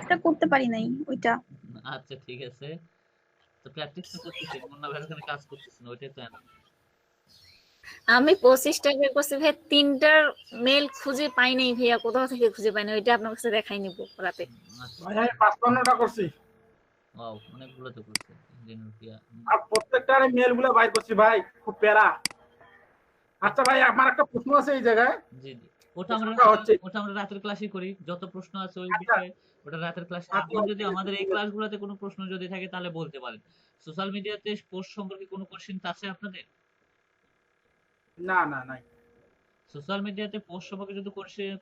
পার্টটা করতে পারি নাই ওইটা। আচ্ছা ঠিক আছে, তো প্র্যাকটিস তো করতেছি, মুন্না ভাইয়ের ওখানে কাজ করতেছেন, ওইটাই তো এনাফ। আমি 25টা বের করছি ভাই, 3টার মেল খুঁজে পাই নাই ভাইয়া, কোথাও থেকে খুঁজে পাই নাই, ওইটা আপনার কাছে দেখাই নিব রাতে। আচ্ছা ভাই আমি 55টা করছি ওয়াও, অনেকগুলো তো করছে ইঞ্জিন রুপিয়া। আর প্রত্যেকটার মেল গুলো বাইর করছি ভাই, খুব প্যারা। আচ্ছা ভাই আমার একটা প্রশ্ন আছে এই জায়গায়। জি জি, ওটা আমরা প্রশ্নটা হচ্ছে ওটা আমরা রাতের ক্লাসে করি, যত প্রশ্ন আছে ওই আচ্ছা বিষয়ে ওটা রাতের ক্লাসে। আচ্ছা আপনার যদি ঠিক আছে আমাদের এই ঠিক আছে। ক্লাসগুলোতে কোনো প্রশ্ন যদি থাকে তাহলে বলতে পারেন। সোশ্যাল মিডিয়াতে পোস্ট সম্পর্কে কোনো কোশ্চেন আছে আপনাদের? না না নাই। সোশ্যাল মিডিয়াতে পোস্ট সম্পর্কে যদি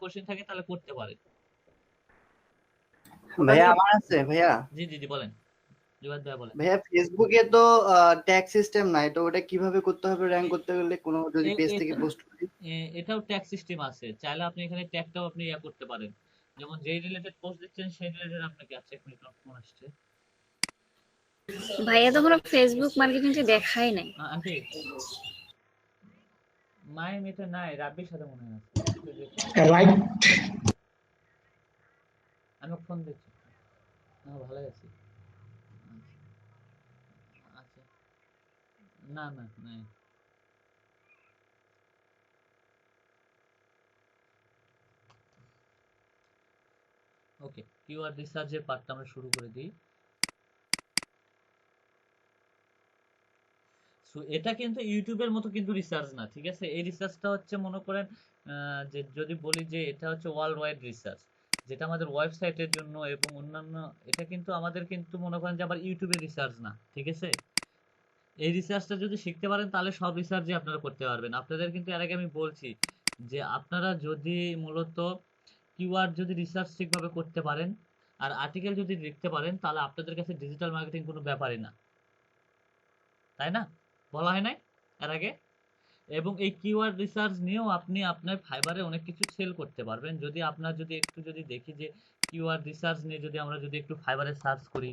কোশ্চেন থাকে তাহলে করতে পারেন। ওটা ভাইয়া নিয়ে আমার আছে ভাইয়া। জি জি জি বলেন, জুবাদ ভাই বলেন। ভাইয়া ফেসবুকে তো ট্যাগ সিস্টেম নাই, তো ওটা কিভাবে করতে হবে র্যাঙ্ক করতে গেলে কোনো যদি পেজ থেকে পোস্ট করি? এটাও ট্যাগ সিস্টেম আছে, চাইলে আপনি এখানে ট্যাগটাও আপনি ইয়া করতে পারেন। যেমন যেই রিলেটেড পোস্ট দিচ্ছেন সেই রিলেটেড আপনাকে। আচ্ছা এক মিনিট, ফোন আসছে। ভাইয়া তো কোনো ফেসবুক মার্কেটিংটা দেখাই নাই। আন্টি মায়ের মেয়েটা নাই, রাব্বির সাথে মনে হয় আছে। রাইট। আমি ফোন দিচ্ছি। ভালো আছি। আচ্ছা না না নাই। ওকে, কিওয়ার্ড রিসার্চের পার্টটা আমরা শুরু করে দিই। সো এটা কিন্তু ইউটিউবের মতো কিন্তু রিসার্চ না, ঠিক আছে? এই রিসার্চটা হচ্ছে মনে করেন যে যদি বলি যে এটা হচ্ছে ওয়ার্ল্ড ওয়াইড রিসার্চ, যেটা আমাদের ওয়েবসাইটের জন্য এবং অন্যান্য, এটা কিন্তু আমাদের কিন্তু মনে করেন যে আবার ইউটিউবের রিসার্চ না, ঠিক আছে? এই রিসার্চটা যদি শিখতে পারেন তাহলে সব রিসার্চই আপনারা করতে পারবেন। আপনাদের কিন্তু এর আগে আমি বলছি যে আপনারা যদি মূলত কিওয়ার্ড যদি রিসার্চ ঠিকভাবে করতে পারেন আর আর্টিকেল যদি লিখতে পারেন তাহলে আপনাদের কাছে ডিজিটাল মার্কেটিং কোনো ব্যাপারই না, তাই না? বলা হয় নাই এর আগে? এবং এই কিওয়ার্ড রিসার্চ নিয়েও আপনি আপনার ফাইবারে অনেক কিছু সেল করতে পারবেন। যদি আপনার যদি একটু যদি দেখি যে কিওয়ার্ড রিসার্চ নিয়ে যদি আমরা যদি একটু ফাইবারে সার্চ করি,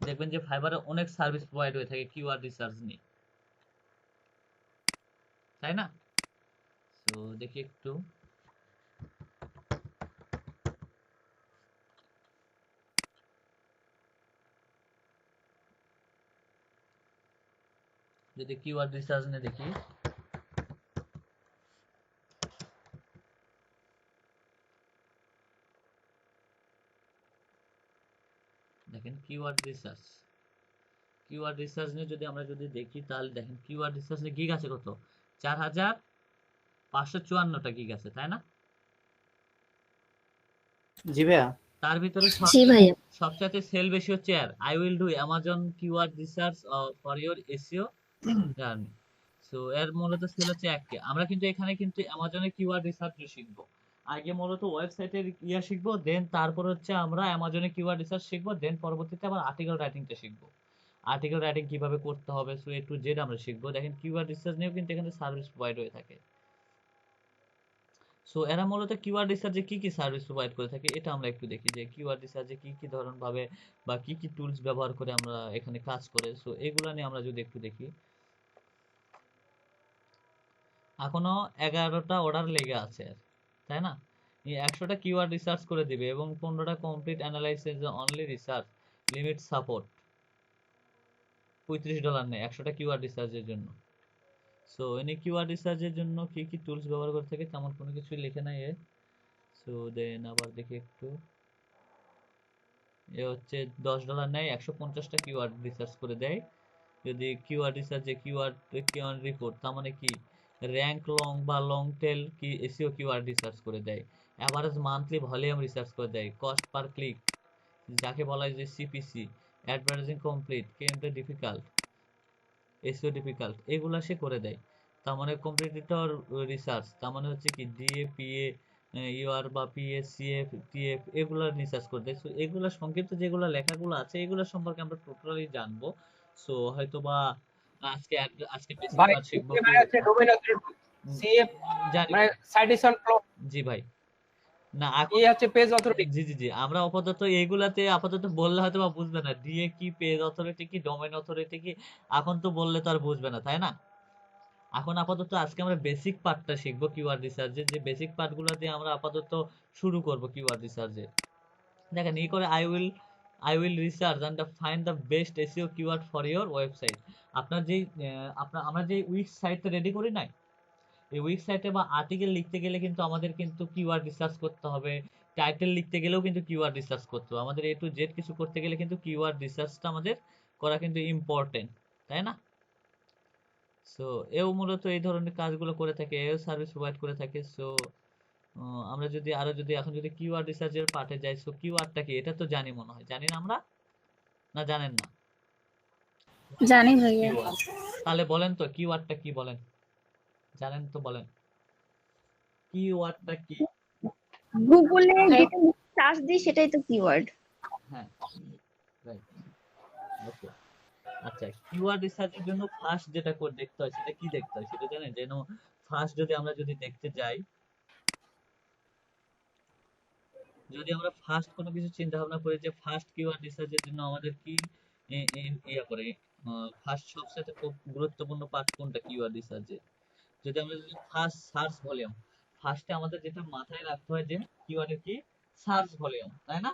দেখবেন যে ফাইবারে অনেক সার্ভিস প্রোভাইড হয়ে থাকে কিওয়ার্ড রিসার্চ নিয়ে, তাই না? তো দেখি একটু, যদি কিওয়ার্ড রিসার্চ নিয়ে দেখি, দেখেন কিওয়ার্ড রিসার্চ, কিওয়ার্ড রিসার্চ নিয়ে যদি আমরা যদি দেখি তাহলে দেখেন কিওয়ার্ড রিসার্চ নিয়ে গিগ আছে কত, 4554টা গিগ আছে, তাই না? জি ভাইয়া। তার ভিতরে জি ভাইয়া। সবচাইতে সেল বেশি হচ্ছে আর I will do Amazon keyword research for your SEO journey. So এর মূলত সেল হচ্ছে 1K। আমরা কিন্তু এখানে কিন্তু অ্যামাজনের কিওয়ার্ড রিসার্চ শিখবো। আগে মূলত ওয়েবসাইটের ইয়া শিখবো, দেন তারপর হচ্ছে আমরা অ্যামাজনের কিওয়ার্ড রিসার্চ শিখবো, দেন পরবর্তীতে আবার আর্টিকেল রাইটিংটা শিখবো। আর্টিকেল রাইটিং কিভাবে করতে হবে, সো এ টু জেড আমরা শিখবো। দেখেন কিওয়ার্ড রিসার্চ নিয়েও কিন্তু এখানে সার্ভিস প্রোভাইড হয়ে থাকে। সো এরা মূলত কিওয়ার্ড রিসার্চে কি কি সার্ভিস প্রোভাইড করে থাকে এটা আমরা একটু দেখি, যে কিওয়ার্ড রিসার্চে কি কি ধরন ভাবে বা কি কি টুলস ব্যবহার করে আমরা এখানে কাজ করে। সো এগুলা নিয়ে আমরা যদি একটু দেখি, এখনো 11টা অর্ডার লেগে আছে, তাই না? এই 100টা কিওয়ার্ড রিসার্চ করে দিবে এবং 15টা complete analysis only research limit support. $35 নেয় 100টা কিওয়ার্ড রিসার্চের জন্য। সো এনে কিওয়ার্ড রিসার্চের জন্য কি কি টুলস ব্যবহার করে থাকে তেমন কোনো কিছু লিখে নাই এ। সো দেন আবার দেখি একটু, এ হচ্ছে $10 নেয় 150টা কিওয়ার্ড রিসার্চ করে দেয়। যদি কিওয়ার্ড রিসার্চে কিওয়ার্ড রিপোর্ট, তার মানে কি র্যাঙ্ক লং বা লং টেল কি এসইও কিওয়ার্ড রিসার্চ করে দেয়। অ্যাভারেজ মান্থলি ভলিউম রিসার্চ করে দেয়। কস্ট পার ক্লিক, যাকে বলা হয় যে সিপিসি, অ্যাডভার্টাইজিং কমপ্লিট, কেমটা ডিফিকাল্ট, এসইও ডিফিকাল্ট, এগুলা সে করে দেয়। তার মানে কম্পিটিটর রিসার্চ, তার মানে হচ্ছে কি ডিএ পিএ ইউআর বা পিএস সিএফ টিএফ এগুলা রিসার্চ করে দেয়। সো এগুলা সংক্ষিপ্ত যেগুলো লেখাগুলো আছে এগুলো সম্পর্কে আমরা টোটালি জানবো। সো হয়তো বা আজকে আজকে বেসিক ভাই পার্ট শিখবো মানে হচ্ছে ডোমেইন অথরিটি সিএফ জানি মানে সাইটেশন ফ্লো, জি ভাই। না এই হচ্ছে পেজ অথরিটি। জি জি জি, আমরা আপাতত এইগুলাতে আপাতত বললে হয়তো বা বুঝবে না, ডিএ কি, পেজ অথরিটি কি, ডোমেইন অথরিটি কি, এখন তো বললে তো আর বুঝবে না, তাই না? এখন আপাতত আজকে আমরা বেসিক পার্টটা শিখবো কিওয়ার্ড রিসার্চের, যে বেসিক পার্টগুলো দিয়ে আমরা আপাতত শুরু করব কিওয়ার্ড রিসার্চে। দেখেন এই করে I will research and find the best SEO keyword for your website। আপনার যেই আমরা যে উইক সাইটটা রেডি করি নাই, এই উইক সাইটে বা আর্টিকেল লিখতে গেলে কিন্তু আমাদের কিন্তু কিওয়ার্ড রিসার্চ করতে হবে, টাইটেল লিখতে গেলেও কিন্তু কিওয়ার্ড রিসার্চ করতে হবে, আমাদের A to Z কিছু করতে গেলে কিন্তু কিওয়ার্ড রিসার্চটা আমাদের করা কিন্তু ইম্পর্টেন্ট, তাই না? সো এও মূলত এই ধরনের কাজগুলো করে থাকে, এও সার্ভিস প্রোভাইড করে থাকে। সো আমরা যদি এখন যদি কিওয়ার্ড রিসার্চের পার্টে যাই, সো কিওয়ার্ডটা কি এটা তো জানি মনে হয়, জানি না আমরা, না জানেন না? জানি ভাইয়া। কিওয়ার্ড তাহলে বলেন তো কিওয়ার্ডটা কি, বলেন, জানেন তো বলেন কিওয়ার্ডটা কি? গুগলে যেটা সার্চ দিই সেটাই তো কিওয়ার্ড। হ্যাঁ, রাইট, ওকে। আচ্ছা, কিওয়ার্ড রিসার্চের জন্য ফার্স্ট যেটা করে দেখতে হয় সেটা কি দেখতে হয় সেটা জানেন? যেন ফার্স্ট যদি আমরা দেখতে যাই, যদি আমরা ফার্স্ট কোনো কিছু চিন্তা ভাবনা করি যে ফার্স্ট কিওয়ার্ড রিসার্চের জন্য আমাদের কি ইয়া করে, ফার্স্ট সবচেয়ে খুব গুরুত্বপূর্ণ পার্ট কোনটা কিওয়ার্ড রিসার্চে? যদি আমরা ফার্স্ট সার্চ ভলিউম, ফার্স্টে আমাদের যেটা মাথায় রাখতে হয় যে কিওয়ার্ডের কি সার্চ ভলিউম, তাই না?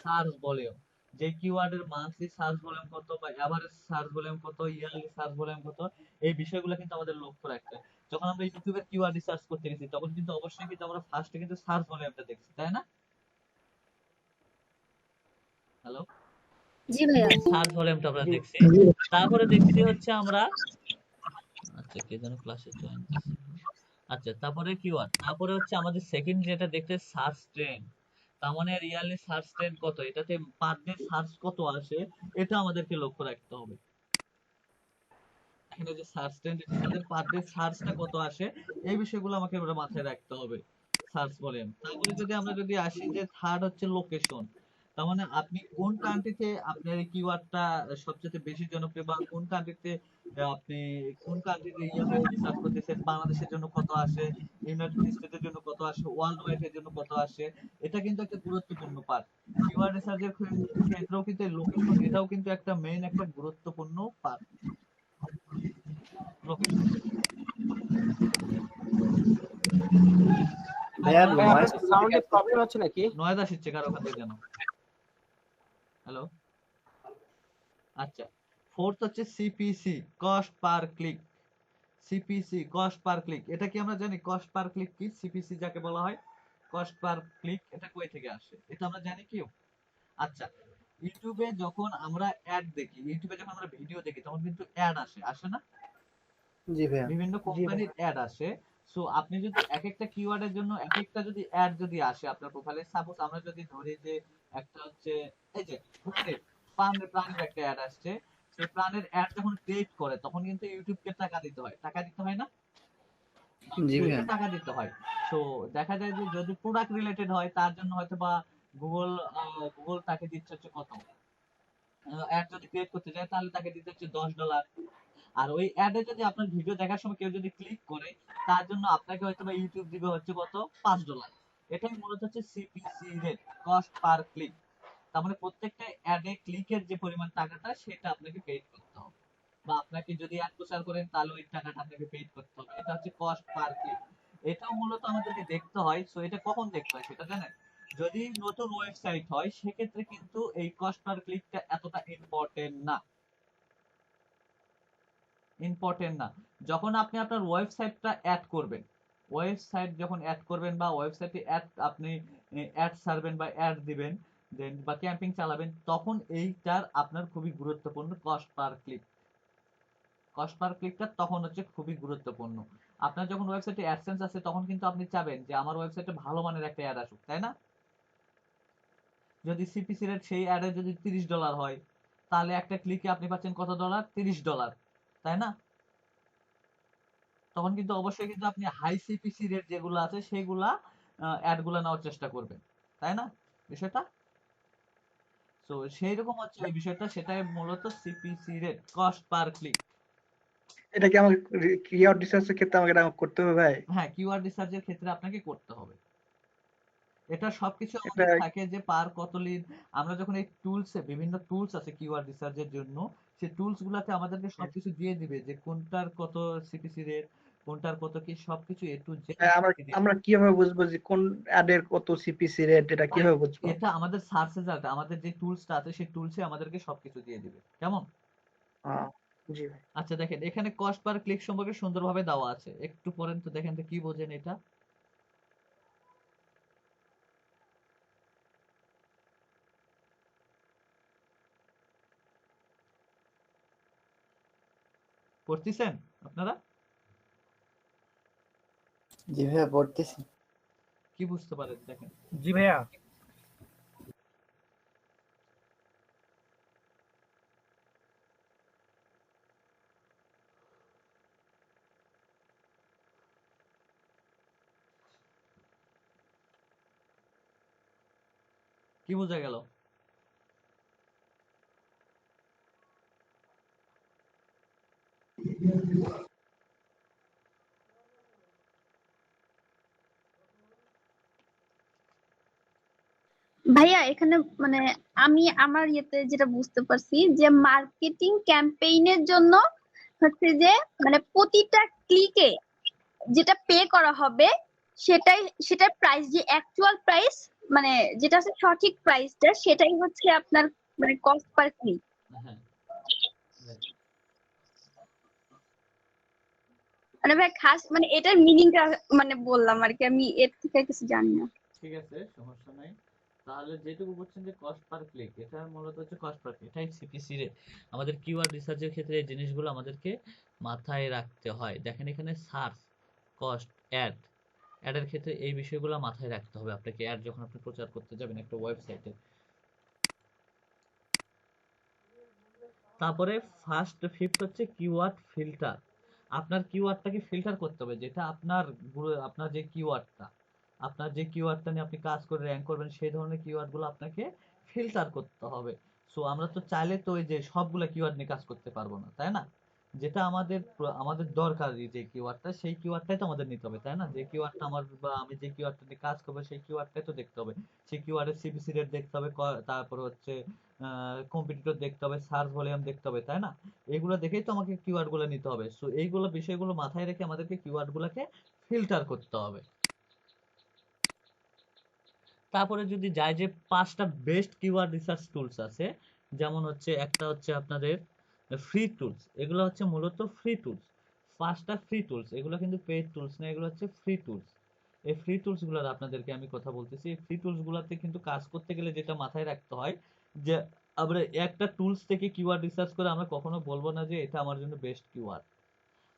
সার্চ ভলিউম, যে কিওয়ার্ডের মান্থলি সার্চ ভলিউম কত বা এভারেজ সার্চ ভলিউম কত, ইয়ারলি সার্চ ভলিউম কত, এই বিষয়গুলো কিন্তু আমাদের লক্ষ্য রাখতে হয়। যখন আমরা ইউটিউবের কিওয়ার্ড রিসার্চ করতে গেছি তখন কিন্তু অবশ্যই কিন্তু আমরা ফার্স্টে কিন্তু সার্চ ভলিউমটা দেখছি, তাই না? হ্যালো, জি ভাইয়া। সার্চ ভলিউমটা আমরা দেখছি, তারপরে দেখছি হচ্ছে আমরা, আচ্ছা কে যেন ক্লাসে জয়েন দিছে, আচ্ছা তারপরে কিওয়ার্ড, তারপরে হচ্ছে আমাদের সেকেন্ড যেটা দেখতে সার্চ ট্রেন্ড, তার মানে রিয়ালি সার্চ ট্রেন্ড কত, এটাতে পার ডে সার্চ কত আসে, এটা আমাদেরকে লক্ষ্য রাখতে হবে। এখানে যে সার্চ ট্রেন্ড, আমাদের পার ডে সার্চটা কত আসে, এই বিষয়গুলো আমাকে মাথায় রাখতে হবে, সার্চ ভলিউম। তারপরে আমরা আসি যে থার্ড হচ্ছে লোকেশন, তার মানে আপনি কোন কান্ট্রিতে আপনার এই কিওয়ার্ডটা সবচেয়ে বেশি জনপ্রিয়, বা কোন কান্ট্রিতে আপনি কোন কান্ট্রিতে রিসার্চ করতেছেন, বাংলাদেশের জন্য কত আসে, ইউনাইটেড স্টেটের জন্য কত আসে, ওয়ার্ল্ড ওয়াইড এর জন্য কত আসে, এটা কিন্তু একটা গুরুত্বপূর্ণ পার্ট। কিওয়ার্ড রিসার্চের ক্ষেত্রেও কিন্তু লোকেশন এটাও কিন্তু একটা মেইন একটা গুরুত্বপূর্ণ পার্ট, লোকেশন। ভাইয়া ভাই নয়েজ আপনার সাউন্ডে প্রবলেম হচ্ছে নাকি? নয়েজ আসছে কারো ওখান থেকে যেন। হ্যালো, আচ্ছা ফোর্থ হচ্ছে CPC, cost per click. CPC cost per click, এটা কি আমরা জানি কস্ট পার ক্লিক কি? সিপিসি যাকে বলা হয় কস্ট পার ক্লিক, এটা কই থেকে আসে এটা আমরা জানি কি? আচ্ছা, ইউটিউবে যখন আমরা অ্যাড দেখি, ইউটিউবে যখন আমরা ভিডিও দেখি তখন কিন্তু অ্যাড আসে না? জি ভাইয়া। বিভিন্ন কোম্পানির অ্যাড আসে। সো আপনি যদি এক একটা কিওয়ার্ডের জন্য এক একটা যদি অ্যাড আসে আপনার প্রোফাইলে, সাপোজ আমরা যদি ধরি যে একটা হচ্ছে এই যে প্রাণের একটা অ্যাড আসছে, সেই প্রাণের অ্যাড যখন ক্রিয়েট করে তখন কিন্তু ইউটিউবকে টাকা দিতে হয়, না? জি ভাইয়া। টাকা দিতে হয়। সো দেখা যায় যে যদি প্রোডাক্ট রিলেটেড হয় তার জন্য হয়তো বা গুগল গুগল তাকে দিচ্ছে হচ্ছে কত, অ্যাড যদি ক্রিয়েট করতে যায় তাহলে তাকে দিতে হচ্ছে $10। আর ওই অ্যাডে যদি আপনার ভিডিও দেখার সময় কেউ যদি ক্লিক করে তার জন্য আপনাকে হয়তো বা ইউটিউব দিবে হচ্ছে কত, $5। এটাই মূলত হচ্ছে CPC rate, cost per click. তার মানে প্রত্যেকটা অ্যাডে ক্লিকের যে পরিমাণ টাকাটা সেটা আপনাকে পেইড করতে হবে, বা আপনাকে যদি অ্যাড প্রচার করেন তাহলে ওই টাকাটা আপনাকে পেইড করতে হবে, এটা হচ্ছে কস্ট পার ক্লিক। এটাও মূলত আমাদেরকে দেখতে হয়। সো এটা কখন দেখতে হয় সেটা জানেন? যদি নতুন ওয়েবসাইট হয় সেক্ষেত্রে কিন্তু এই কস্ট পার ক্লিকটা এতটা ইম্পর্টেন্ট না। যখন আপনি আপনার ওয়েবসাইটটা অ্যাড করবেন, ওয়েবসাইট যখন অ্যাড করবেন বা ওয়েবসাইটে আপনি অ্যাড ছাড়বেন বা অ্যাড দিবেন, দেন বা ক্যাম্পেইন চালাবেন, তখন এইটার আপনার খুবই গুরুত্বপূর্ণ কস্ট পার ক্লিকটা তখন হচ্ছে খুবই গুরুত্বপূর্ণ। আপনার যখন ওয়েবসাইটে অ্যাডসেন্স আছে তখন কিন্তু আপনি চাবেন যে আমার ওয়েবসাইটে ভালো মানের একটা অ্যাড আসুক, তাই না? যদি সিপিসি রেট সেই অ্যাডে যদি $30 হয় তাহলে একটা ক্লিকে আপনি পাচ্ছেন কত ডলার, $30, তাই না? তখন কিন্তু অবশ্যই কিন্তু আপনি হাই সিপিসি রেট যেগুলো আছে সেগুলা অ্যাড গুলা নেওয়ার চেষ্টা করবেন, তাই না বিষয়টা? তো সেই রকম হচ্ছে ওই বিষয়টা, সেটাই মূলত CPC rate, cost per click. এটা কি আমাকে কিওয়ার্ড রিসার্চের ক্ষেত্রে আমাকে এটা করতে হবে ভাই? হ্যাঁ, কিওয়ার্ড রিসার্চের ক্ষেত্রে আপনাকে করতে হবে। এটা সবকিছু এটা আমাদের থাকে যে পার কত লিড, আমরা যখন এই টুলসে বিভিন্ন টুলস আছে কিওয়ার্ড রিসার্চের জন্য, সেই টুলস গুলাতে আমাদেরকে সবকিছু দিয়ে দিবে যে কোনটার কত সিপিসি রেট, কোনটার কত কি সবকিছু এ টু জেড আমরা আমরা কিভাবে বুঝবো যে কোন অ্যাডের কত সিপিসি রেট, এটা কিভাবে বুঝবো? এটা আমাদের সার্চ রেজাল্ট, আমাদের যে টুলসটা আছে সেই টুলসে আমাদেরকে সবকিছু দিয়ে দিবে। কেমন? জি ভাই। আচ্ছা দেখেন এখানে কস্ট পার ক্লিক সম্পর্কে সুন্দরভাবে দেওয়া আছে, একটু পরেন তো দেখেন তো কি বোঝেন এটা। পড়তেছেন আপনারা? জি ভাইয়া পড়তেছি। কি বুঝতে পারেন দেখেন। জি ভাইয়া। কি বোঝা গেল? ভাইয়া এখানে মানে আমি আমার ইয়েতে যেটা বুঝতে পারছি যে মার্কেটিং ক্যাম্পেইনের জন্য হচ্ছে যে মানে প্রতিটা ক্লিকে যেটা পে করা হবে সেটার প্রাইস, যে অ্যাকচুয়াল প্রাইস মানে যেটা আছে সঠিক প্রাইসটা, সেটাই হচ্ছে আপনার মানে কস্ট পার ক্লিক। হ্যাঁ মানে ভাই খাস মানে এটার মিনিংটা মানে বললাম আর কি, আমি এর থেকে কিছু জানি না। ঠিক আছে, সমস্যা নাই। তাহলে যেটুকু বলছেন যে কস্ট পার ক্লিক, এটা মূলত হচ্ছে কস্ট পার ক্লিক, এটাই সিপিসি রে। আমাদের কিওয়ার্ড রিসার্চের ক্ষেত্রে এই জিনিসগুলো আমাদেরকে মাথায় রাখতে হয়। দেখেন এখানে সার্চ, কস্ট, অ্যাডের ক্ষেত্রে এই বিষয়গুলো মাথায় রাখতে হবে আপনাকে, অ্যাড যখন আপনি প্রচার করতে যাবেন একটা ওয়েবসাইটে। তারপরে ফার্স্ট ফিফথ হচ্ছে কিওয়ার্ড ফিল্টার। আপনার কিওয়ার্ডটাকে ফিল্টার করতে হবে, যেটা আপনার যে কিওয়ার্ডটা নিয়ে আপনি কাজ করে র্যাঙ্ক করবেন সেই ধরনের কিওয়ার্ডগুলো আপনাকে ফিল্টার করতে হবে। সো আমরা তো চাইলে তো ওই যে সবগুলো কিওয়ার্ড নিয়ে কাজ করতে পারবো না, তাই না? যেটা আমাদের দরকারি যে কিওয়ার্ডটা, সেই কিওয়ার্ডটাই তো আমাদের নিতে হবে, তাই না? যে কিওয়ার্ডটা আমি যে কিওয়ার্ডটা নিয়ে কাজ করবো সেই কিওয়ার্ডটাই তো দেখতে হবে। সেই কিওয়ার্ডের সিপিসি রেট দেখতে হবে, তারপর হচ্ছে কম্পিটিটর দেখতে হবে, সার্চ ভলিউম দেখতে হবে, তাই না? এগুলো দেখেই তো আমাকে কিওয়ার্ড গুলো নিতে হবে। সো এইগুলো বিষয়গুলো মাথায় রেখে আমাদেরকে কিওয়ার্ড গুলোকে ফিল্টার করতে হবে। তারপরে যদি যাই যে 5টা বেস্ট কিওয়ার্ড রিসার্চ টুলস আছে, যেমন হচ্ছে একটা হচ্ছে আপনাদের ফ্রি টুলস। এগুলো হচ্ছে মূলত ফ্রি টুলস, 5টা ফ্রি টুলস, এগুলো কিন্তু পেইড টুলস না, এগুলো হচ্ছে ফ্রি টুলস। এই ফ্রি টুলস গুলোর আপনাদেরকে আমি কথা বলতেছি। এই ফ্রি টুলস গুলাতে কিন্তু কাজ করতে গেলে যেটা মাথায় রাখতে হয় যে আমরা একটা টুলস থেকে কিওয়ার্ড রিসার্চ করে আমরা কখনো বলবো না যে এটা আমার জন্য বেস্ট কিওয়ার্ড।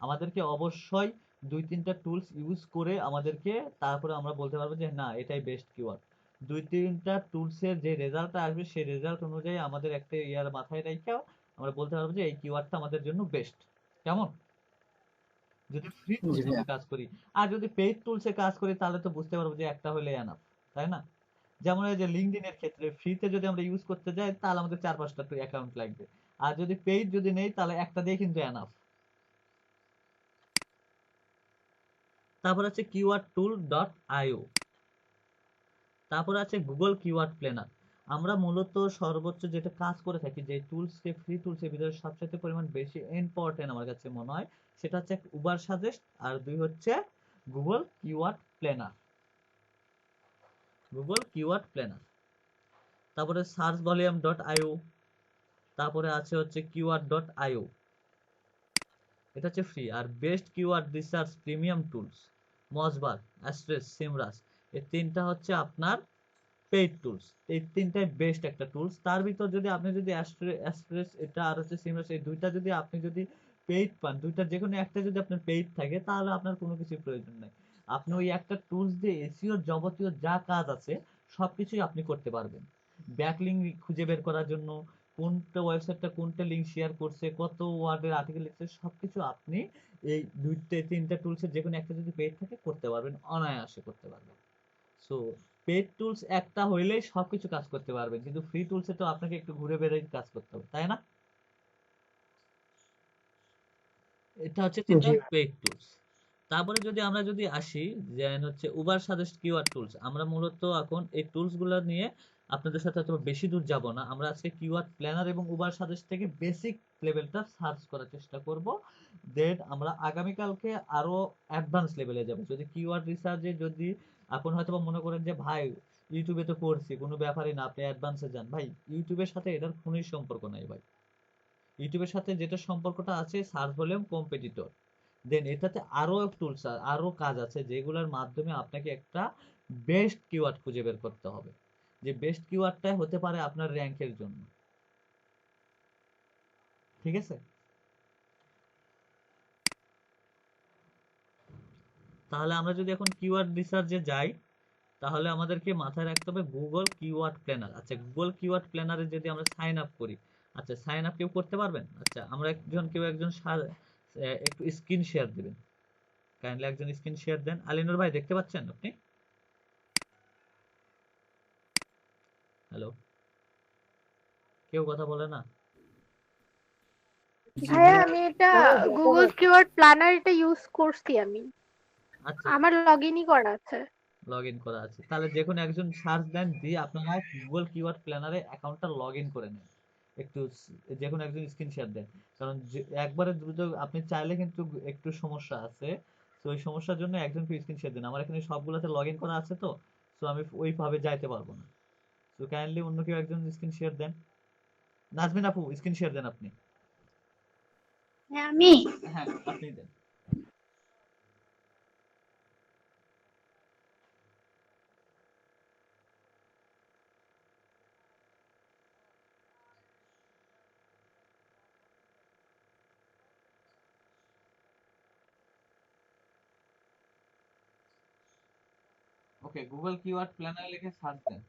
আমাদেরকে অবশ্যই 2-3টা টুলস ইউজ করে আমাদেরকে তারপরে আমরা বলতে পারবো যে না এটাই বেস্ট কিওয়ার্ড। 2-3টা টুলসের যে রেজাল্ট আসবে সেই রেজাল্ট অনুযায়ী আমাদের একটা ইয়ার মাথায় রেখে আমরা বলতে পারবো যে এই কিওয়ার্ডটা আমাদের জন্য বেস্ট। কেমন? যদি ফ্রি জি টুলস ভাইয়া। কাজ করি, আর যদি পেইড টুলসে কাজ করি তাহলে তো বুঝতে পারবো যে একটা হলে এনাফ, তাই না? যেমন এই যে লিঙ্কডইন এর ক্ষেত্রে ফ্রিতে যদি আমরা ইউজ করতে যাই তাহলে আমাদের 4-5টা অ্যাকাউন্ট লাগবে, আর যদি পেইড যদি নেই তাহলে একটা দিয়ে কিন্তু এনাফ। তারপর আছে keywordtool.io, তারপর আছে গুগল কিওয়ার্ড প্ল্যানার। আমরা মূলত সর্বোচ্চ যেটা কাজ করে থাকি, যে টুলসকে ফ্রি টুলসের ভিতরে সবচেয়ে পরিমাণ বেশি ইম্পর্টেন্ট আমার কাছে মনে হয় সেটা হচ্ছে উবার সাজেস্ট, আর 2 হচ্ছে Google keyword planner. Google keyword planner, তারপরে সার্চ ভলিউম ডট আইও, তারপরে আছে হচ্ছে কিওয়ার্ড ডট আইও, এটা হচ্ছে ফ্রি। আর best keyword research premium tools MozBar, অ্যাস্ট্রেস, সিমরাস, এই 3টা হচ্ছে আপনার পেইড টুলস। এই 3টাই বেস্ট একটা টুলস। তার ভিতর যদি আপনি যদি অ্যাস্ট্রেস এটা আর হচ্ছে সিমরাস, এই 2টা যদি আপনি যদি পেইড পান, 2টার যে কোনো একটা যদি আপনার পেইড থাকে তাহলে আপনার কোনো কিছুর প্রয়োজন নাই। আপনি ওই একটা টুলস দিয়ে এসইওর যাবতীয় যা কাজ আছে সবকিছুই আপনি করতে পারবেন। ব্যাকলিঙ্ক খুঁজে বের করার জন্য, কোনটা ওয়েবসাইটটা কোনটা লিঙ্ক শেয়ার করছে, কত ওয়ার্ডের আর্টিকেল লিখছে, সবকিছু আপনি এই 2-3টা টুলসের যে কোনো একটা যদি পেইড থাকে করতে পারবেন, অনায়াসে করতে পারবেন। সো পেইড টুলস একটা হইলেই সবকিছু কাজ করতে পারবেন, কিন্তু ফ্রি টুলসে তো আপনাকে একটু ঘুরে বেড়ে কাজ করতে হবে, তাই না? এটা হচ্ছে জি ভাই। Paid tools. তারপরে আমরা যদি আসি যে হচ্ছে উবার সাজেস্ট কিওয়ার্ড টুলস, আমরা মূলত এখন এই টুলস গুলো নিয়ে আপনাদের সাথে হয়তো বেশি দূর যাব না। আমরা আজকে কিওয়ার্ড প্ল্যানার এবং উবার সাজেস্ট থেকে বেসিক লেভেলটা সার্চ করার চেষ্টা করব, দেন আমরা আগামীকালকে আরো অ্যাডভান্স লেভেলে যাব। যদি কিওয়ার্ড রিসার্চে যদি আপনি হয়তো বা মনে করেন যে ভাই ইউটিউবে তো করছি কোনো ব্যাপারই না, আপনি অ্যাডভান্সে যান, ভাই ইউটিউবের সাথে এটার কোনোই সম্পর্ক নাই ভাই। ইউটিউবের সাথে যেটা সম্পর্কটা আছে সার্চ ভলিউম কম্পিটিটর, দেন এটাতে আরো টুলস আরো কাজ আছে যেগুলোর মাধ্যমে আপনাকে একটা বেস্ট কিওয়ার্ড খুঁজে বের করতে হবে, যে বেস্ট কিওয়ার্ডটা হতে পারে আপনার র্যাঙ্কের জন্য। ঠিক আছে, তাহলে আমরা যদি এখন কিওয়ার্ড রিসার্চে যাই তাহলে আমাদেরকে মাথায় রাখতে হবে গুগল কিওয়ার্ড প্ল্যানার। আচ্ছা গুগল কিওয়ার্ড প্ল্যানারে যদি আমরা সাইন আপ করি, আচ্ছা সাইন আপ কেউ করতে পারবেন? আচ্ছা আমরা কেউ একজন একটু স্ক্রিন শেয়ার দিবেন, কাইন্ডলি একজন স্ক্রিন শেয়ার দেন। আলিনুর ভাই দেখতে পাচ্ছেন আপনি? হ্যালো, কেউ কথা বলে না? ভাইয়া আমি এটা গুগল কিওয়ার্ড প্ল্যানার এটা ইউজ করছি আমি, আচ্ছা আমার লগ ইনই করা আছে। লগ ইন করা আছে, তাহলে যে কোনো একজন সার্চ দেন দিয়ে আপনারা গুগল কিওয়ার্ড প্ল্যানারে অ্যাকাউন্টটা লগ ইন করে নেন। একটু যে কোনো একজন স্ক্রিন শেয়ার দেন, কারণ একবারে দ্রুত আপনি চাইলে কিন্তু একটু সমস্যা আছে, তো ওই সমস্যার জন্য একজনকে স্ক্রিন শেয়ার দেন। আমার এখানে সবগুলোতে লগ ইন করা আছে, তো তো আমি ওইভাবে যাইতে পারবো না। তো কাইন্ডলি অন্য কেউ একজন স্ক্রিন শেয়ার দেন। নাজমিন আপু স্ক্রিন শেয়ার দেন আপনি। হ্যাঁ আমি হ্যাঁ আপনি দেন। ওকে গুগল কিওয়ার্ড প্ল্যানার লিখে সার্চ দেন।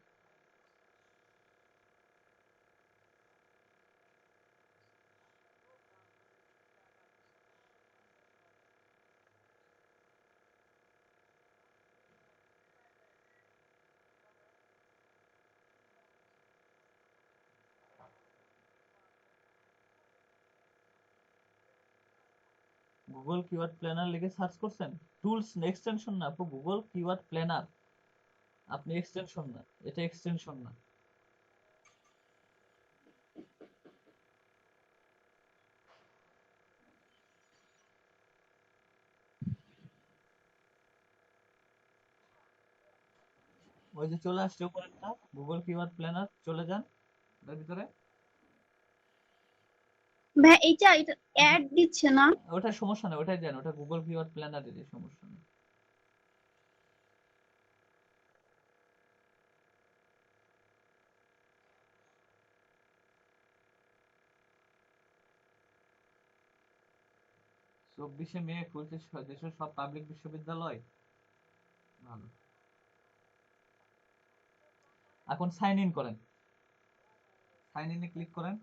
গুগল কিওয়ার্ড প্ল্যানার লিখে সার্চ করছেন? টুলস এক্সটেনশন না আপু, গুগল কিওয়ার্ড প্ল্যানার, আপনি এক্সটেনশন না, এটা এক্সটেনশন না। ওই যে চলে আসছে উপরেরটা গুগল কিওয়ার্ড প্ল্যানার, চলে যান এর ভিতরে। ভাই এটা অ্যাড দিচ্ছে না। ওটা সমস্যা নেই, ওটাই দেন, ওটা গুগল কিওয়ার্ড প্ল্যানারেরই সমস্যা নেই। চব্বিশে মে খুলছে দেশের সব পাবলিক বিশ্ববিদ্যালয়। ভালো, এখন সাইন ইন করেন, সাইন ইনে ক্লিক করেন।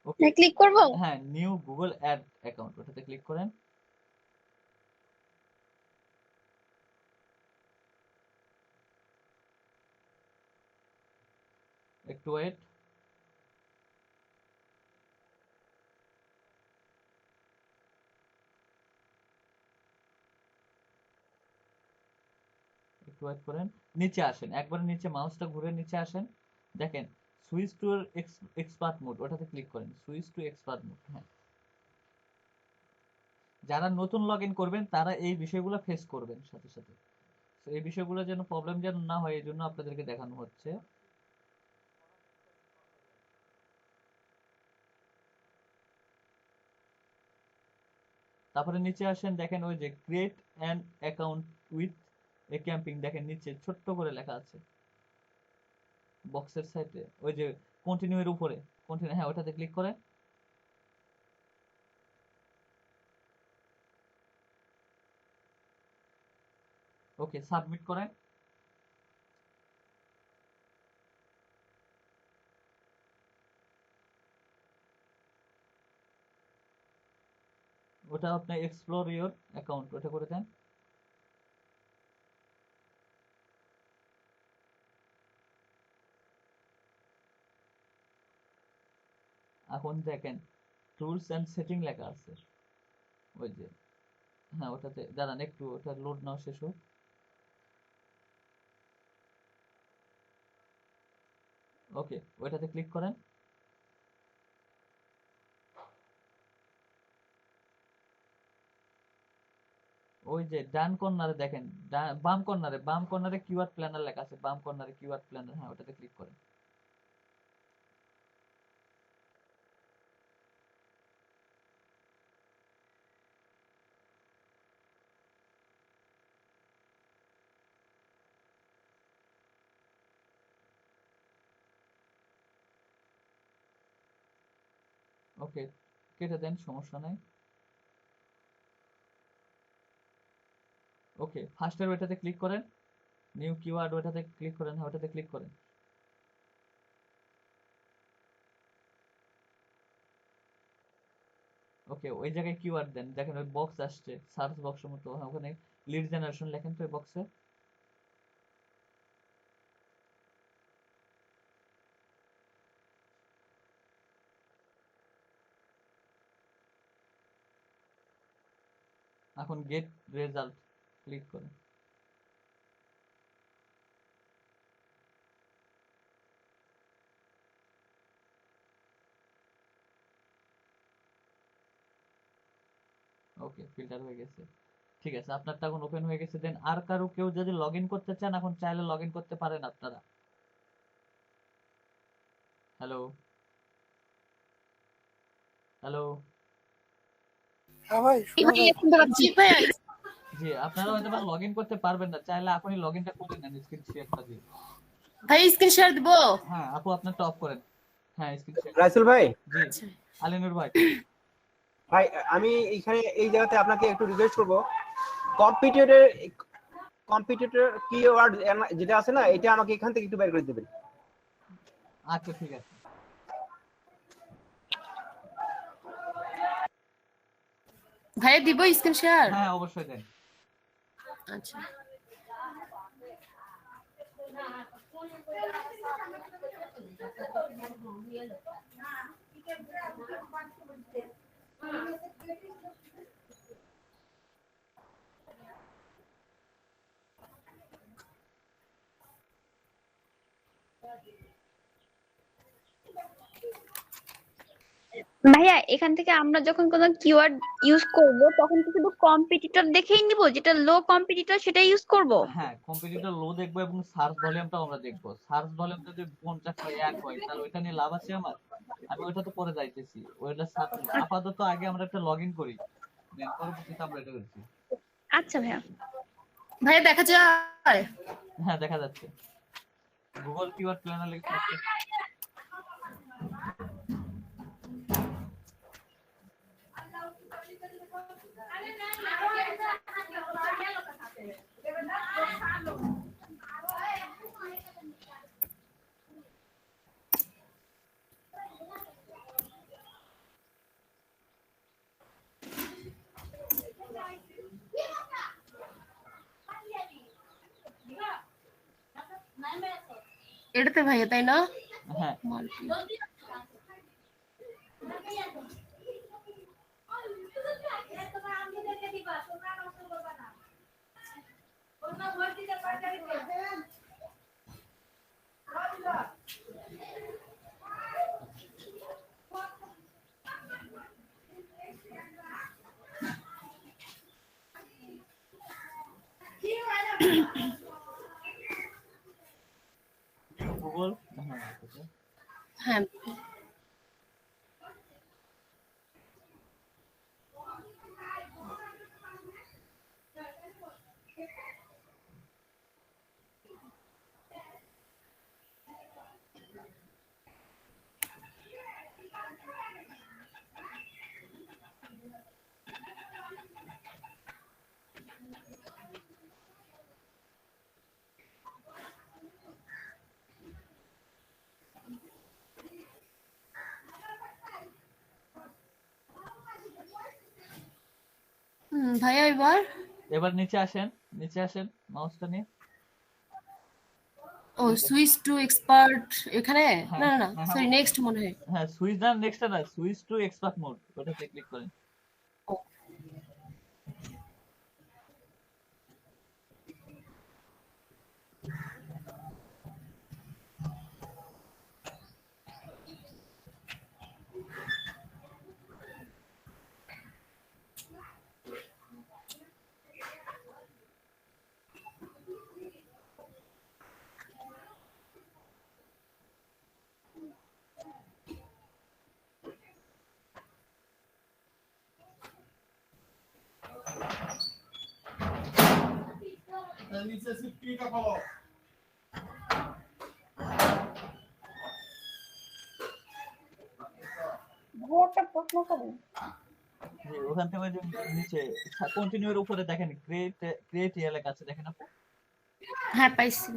ওকে, ক্লিক করব। হ্যাঁ নিউ গুগল অ্যাড অ্যাকাউন্ট ওটাতে ক্লিক করেন। একটু ওয়েট। একটু ওয়েট করেন, নিচে আসেন, একবার নিচে মাউসটা ঘুরে নিচে আসেন, দেখেন সুইচ টু এক্সপার্ট মোড ওটাতে ক্লিক করেন, সুইচ টু এক্সপার্ট মোড। হ্যাঁ, যারা নতুন লগ ইন করবেন তারা এই বিষয়গুলো ফেস করবেন সাথে সাথে, তো এই বিষয়গুলো যেন প্রবলেম যেন না হয় এই জন্য আপনাদেরকে দেখানো হচ্ছে। তারপরে নিচে আসেন, দেখেন ওই যে create an account with a camping, দেখেন নিচে ছোট্ট করে লেখা আছে বক্সের সাইডে, ওই যে কন্টিনিউ এর উপরে, কন্টিনিউ, হ্যাঁ ওটাতে ক্লিক করেন। ওকে সাবমিট করেন। ওটা আপনি এক্সপ্লোর ইওর অ্যাকাউন্ট ওটা করে দেন। এখন দেখেন টুলস এন্ড সেটিং লেখা আছে, ওই যে, হ্যাঁ ওটাতে দাঁড়ান একটু, ওটা লোড নাও শেষ হোক। ওকে, ওইটাতে ক্লিক করেন। ওই যে ডান কর্নারে দেখেন, বাম কর্নারে কিওয়ার্ড প্ল্যানার লেখা আছে, বাম কর্নারে কিওয়ার্ড প্ল্যানার, হ্যাঁ ওটাতে ক্লিক করেন। ওকে, কেটে দেন, সমস্যা নাই। ওকে, ফার্স্টের ওইটাতে ক্লিক করেন, নিউ কিওয়ার্ড ওইটাতে ক্লিক করেন, হ্যাঁ ওটাতে ক্লিক করেন। ওকে, ওই জায়গায় কিওয়ার্ড দেন, দেখেন ওই বক্স আসছে সার্চ বক্সের মতো, হ্যাঁ ওখানে লিড জেনারেশন লেখেন তো ওই বক্সে। এখন গেট রেজাল্ট ক্লিক করেন। ওকে, ফিল্টার হয়ে গেছে, ঠিক আছে, আপনারটা এখন ওপেন হয়ে গেছে। দেন আর কারো কেউ যদি লগ ইন করতে চান, এখন চাইলে লগ ইন করতে পারেন আপনারা। হ্যালো হ্যালো, জি ভাইয়া, জি আপনারা হয়তো বা লগ ইন করতে পারবেন না, চাইলে আপনি লগ ইনটা করে নেন স্ক্রিন শেয়ারটা দিয়ে। ভাই স্ক্রিন শেয়ার দিব। হ্যাঁ আপু, আপনারটা অফ করেন। হ্যাঁ স্ক্রিন শেয়ার। রাইসুল ভাই, জি আলিনুর ভাই। ভাই আমি এইখানে এই জায়গাতে আপনাকে একটু রিকোয়েস্ট করবো, কম্পিটিটর কম্পিটিটর কিওয়ার্ড যেটা আছে না, এটা আমাকে এখান থেকে একটু বের করে দেবেন। আচ্ছা ঠিক আছে। ভাইয়া দিব স্ক্রিন শেয়ার। হ্যাঁ অবশ্যই দেন। আচ্ছা, ভাইয়া এখান থেকে আমরা যখন কোনো কিওয়ার্ড ইউজ করব তখন কি শুধু কম্পিটিটর দেখেই নিব, যেটা লো কম্পিটিটর সেটা ইউজ করব? হ্যাঁ, কম্পিটিটর লো দেখবো এবং সার্চ ভলিউমটাও আমরা দেখবো। সার্চ ভলিউম যদি 50 হয় 1 হয় তাহলে ওইটা নিয়ে লাভ আছে আমার। আমি ওইটা তো পরে যাইতেছি, ওইটা আপাতত আগে আমরা একটা লগ ইন করি, দেন পরবর্তীতে আমরা এটা করছি। আচ্ছা ভাইয়া। ভাইয়া দেখা যায়। হ্যাঁ দেখা যাচ্ছে, গুগল কিওয়ার্ড প্ল্যানার লেখা আছে। এটাতে ভাইয়া, তাই না? হ্যাঁ গুগল, হ্যাঁ ভাইয়া এবার নিচে আসেন, নিচে আসেন মাউসটা নিয়ে। ও সুইচ টু এক্সপার্ট এখানে, হ্যাঁ, না না না হ্যাঁ, সরি নেক্সট মনে হয়। হ্যাঁ সুইচ না, নেক্সট না, সুইচ টু এক্সপার্ট মোড ওটাতে ক্লিক করেন। একটা প্রশ্ন করি। জি, ওখান থেকে ওই যে নিচে কন্টিনিউ এর উপরে দেখেন ক্রিয়েট লেখা আছে, দেখেন আপু। হ্যাঁ পাইছি।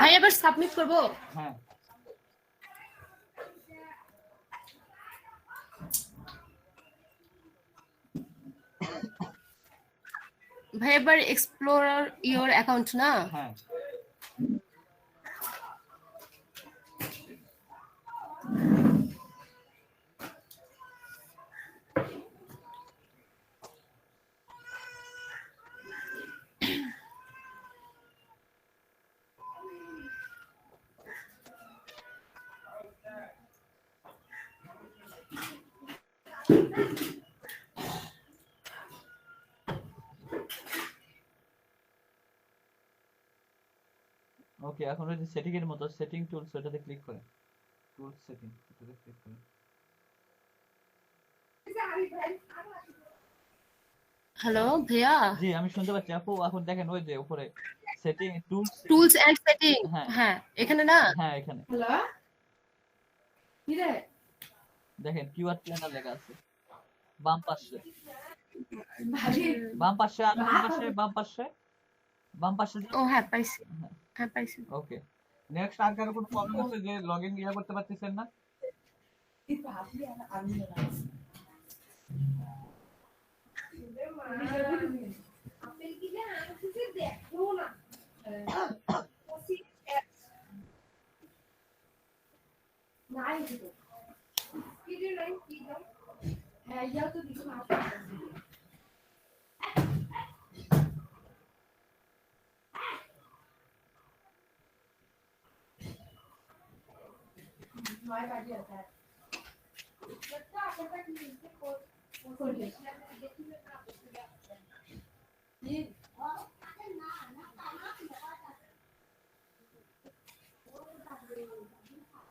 ভাই এবার সাবমিট করব? হ্যাঁ, ভাই এবার এক্সপ্লোর ইওর অ্যাকাউন্ট না? হ্যাঁ। ওকে, এখন ওই যে সেটিং এর মতো সেটিং টুলস, ওটাতে ক্লিক করেন। টুলস সেটিং, ওটাতে ক্লিক করেন। হ্যালো ভাইয়া, জি, আমি শুনতে পাচ্ছি আপু। এখন দেখেন ওই যে উপরে সেটিং টুলস এন্ড সেটিং। হ্যাঁ। হ্যাঁ এখানে না? হ্যাঁ, এখানে দেখেন কিওয়ার্ড প্ল্যানার লেখা আছে বাম পাশে। বাম পাশে আর কোন পাশে? বাম পাশে ও হ্যাঁ পাইছি, হ্যাঁ পাইছি। ওকে। নেক্সট আর কারো কোনো প্রবলেম আছে যে লগইন করতে পারতেছেন না?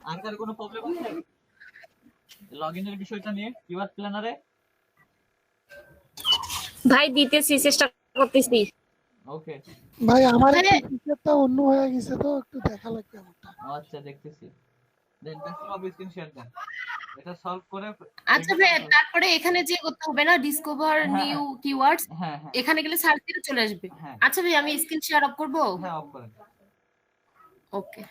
আর কারো কোনো প্রবলেম আছে লগইনের বিষয়টা নিয়ে কিওয়ার্ড প্ল্যানারে? ভাই দিতেছি, চেষ্টা করতেছি। ওকে, ভাই আমার টিকেটটা অন্য হয়ে গেছে তো একটু দেখা লাগবে আমারটা। আচ্ছা দেখতেছি। দেন ডেস্কটপ স্ক্রিন শেয়ার দেন, এটা সলভ করে। আচ্ছা ভাই তারপরে এখানে যে করতে হবে না ডিসকভার নিউ কিওয়ার্ডস, হ্যাঁ হ্যাঁ এখানে গেলে সার্চ দিলে চলে আসবে। হ্যাঁ আচ্ছা ভাই আমি স্ক্রিন শেয়ার অফ করব? হ্যাঁ, অফ করেন। ওকে।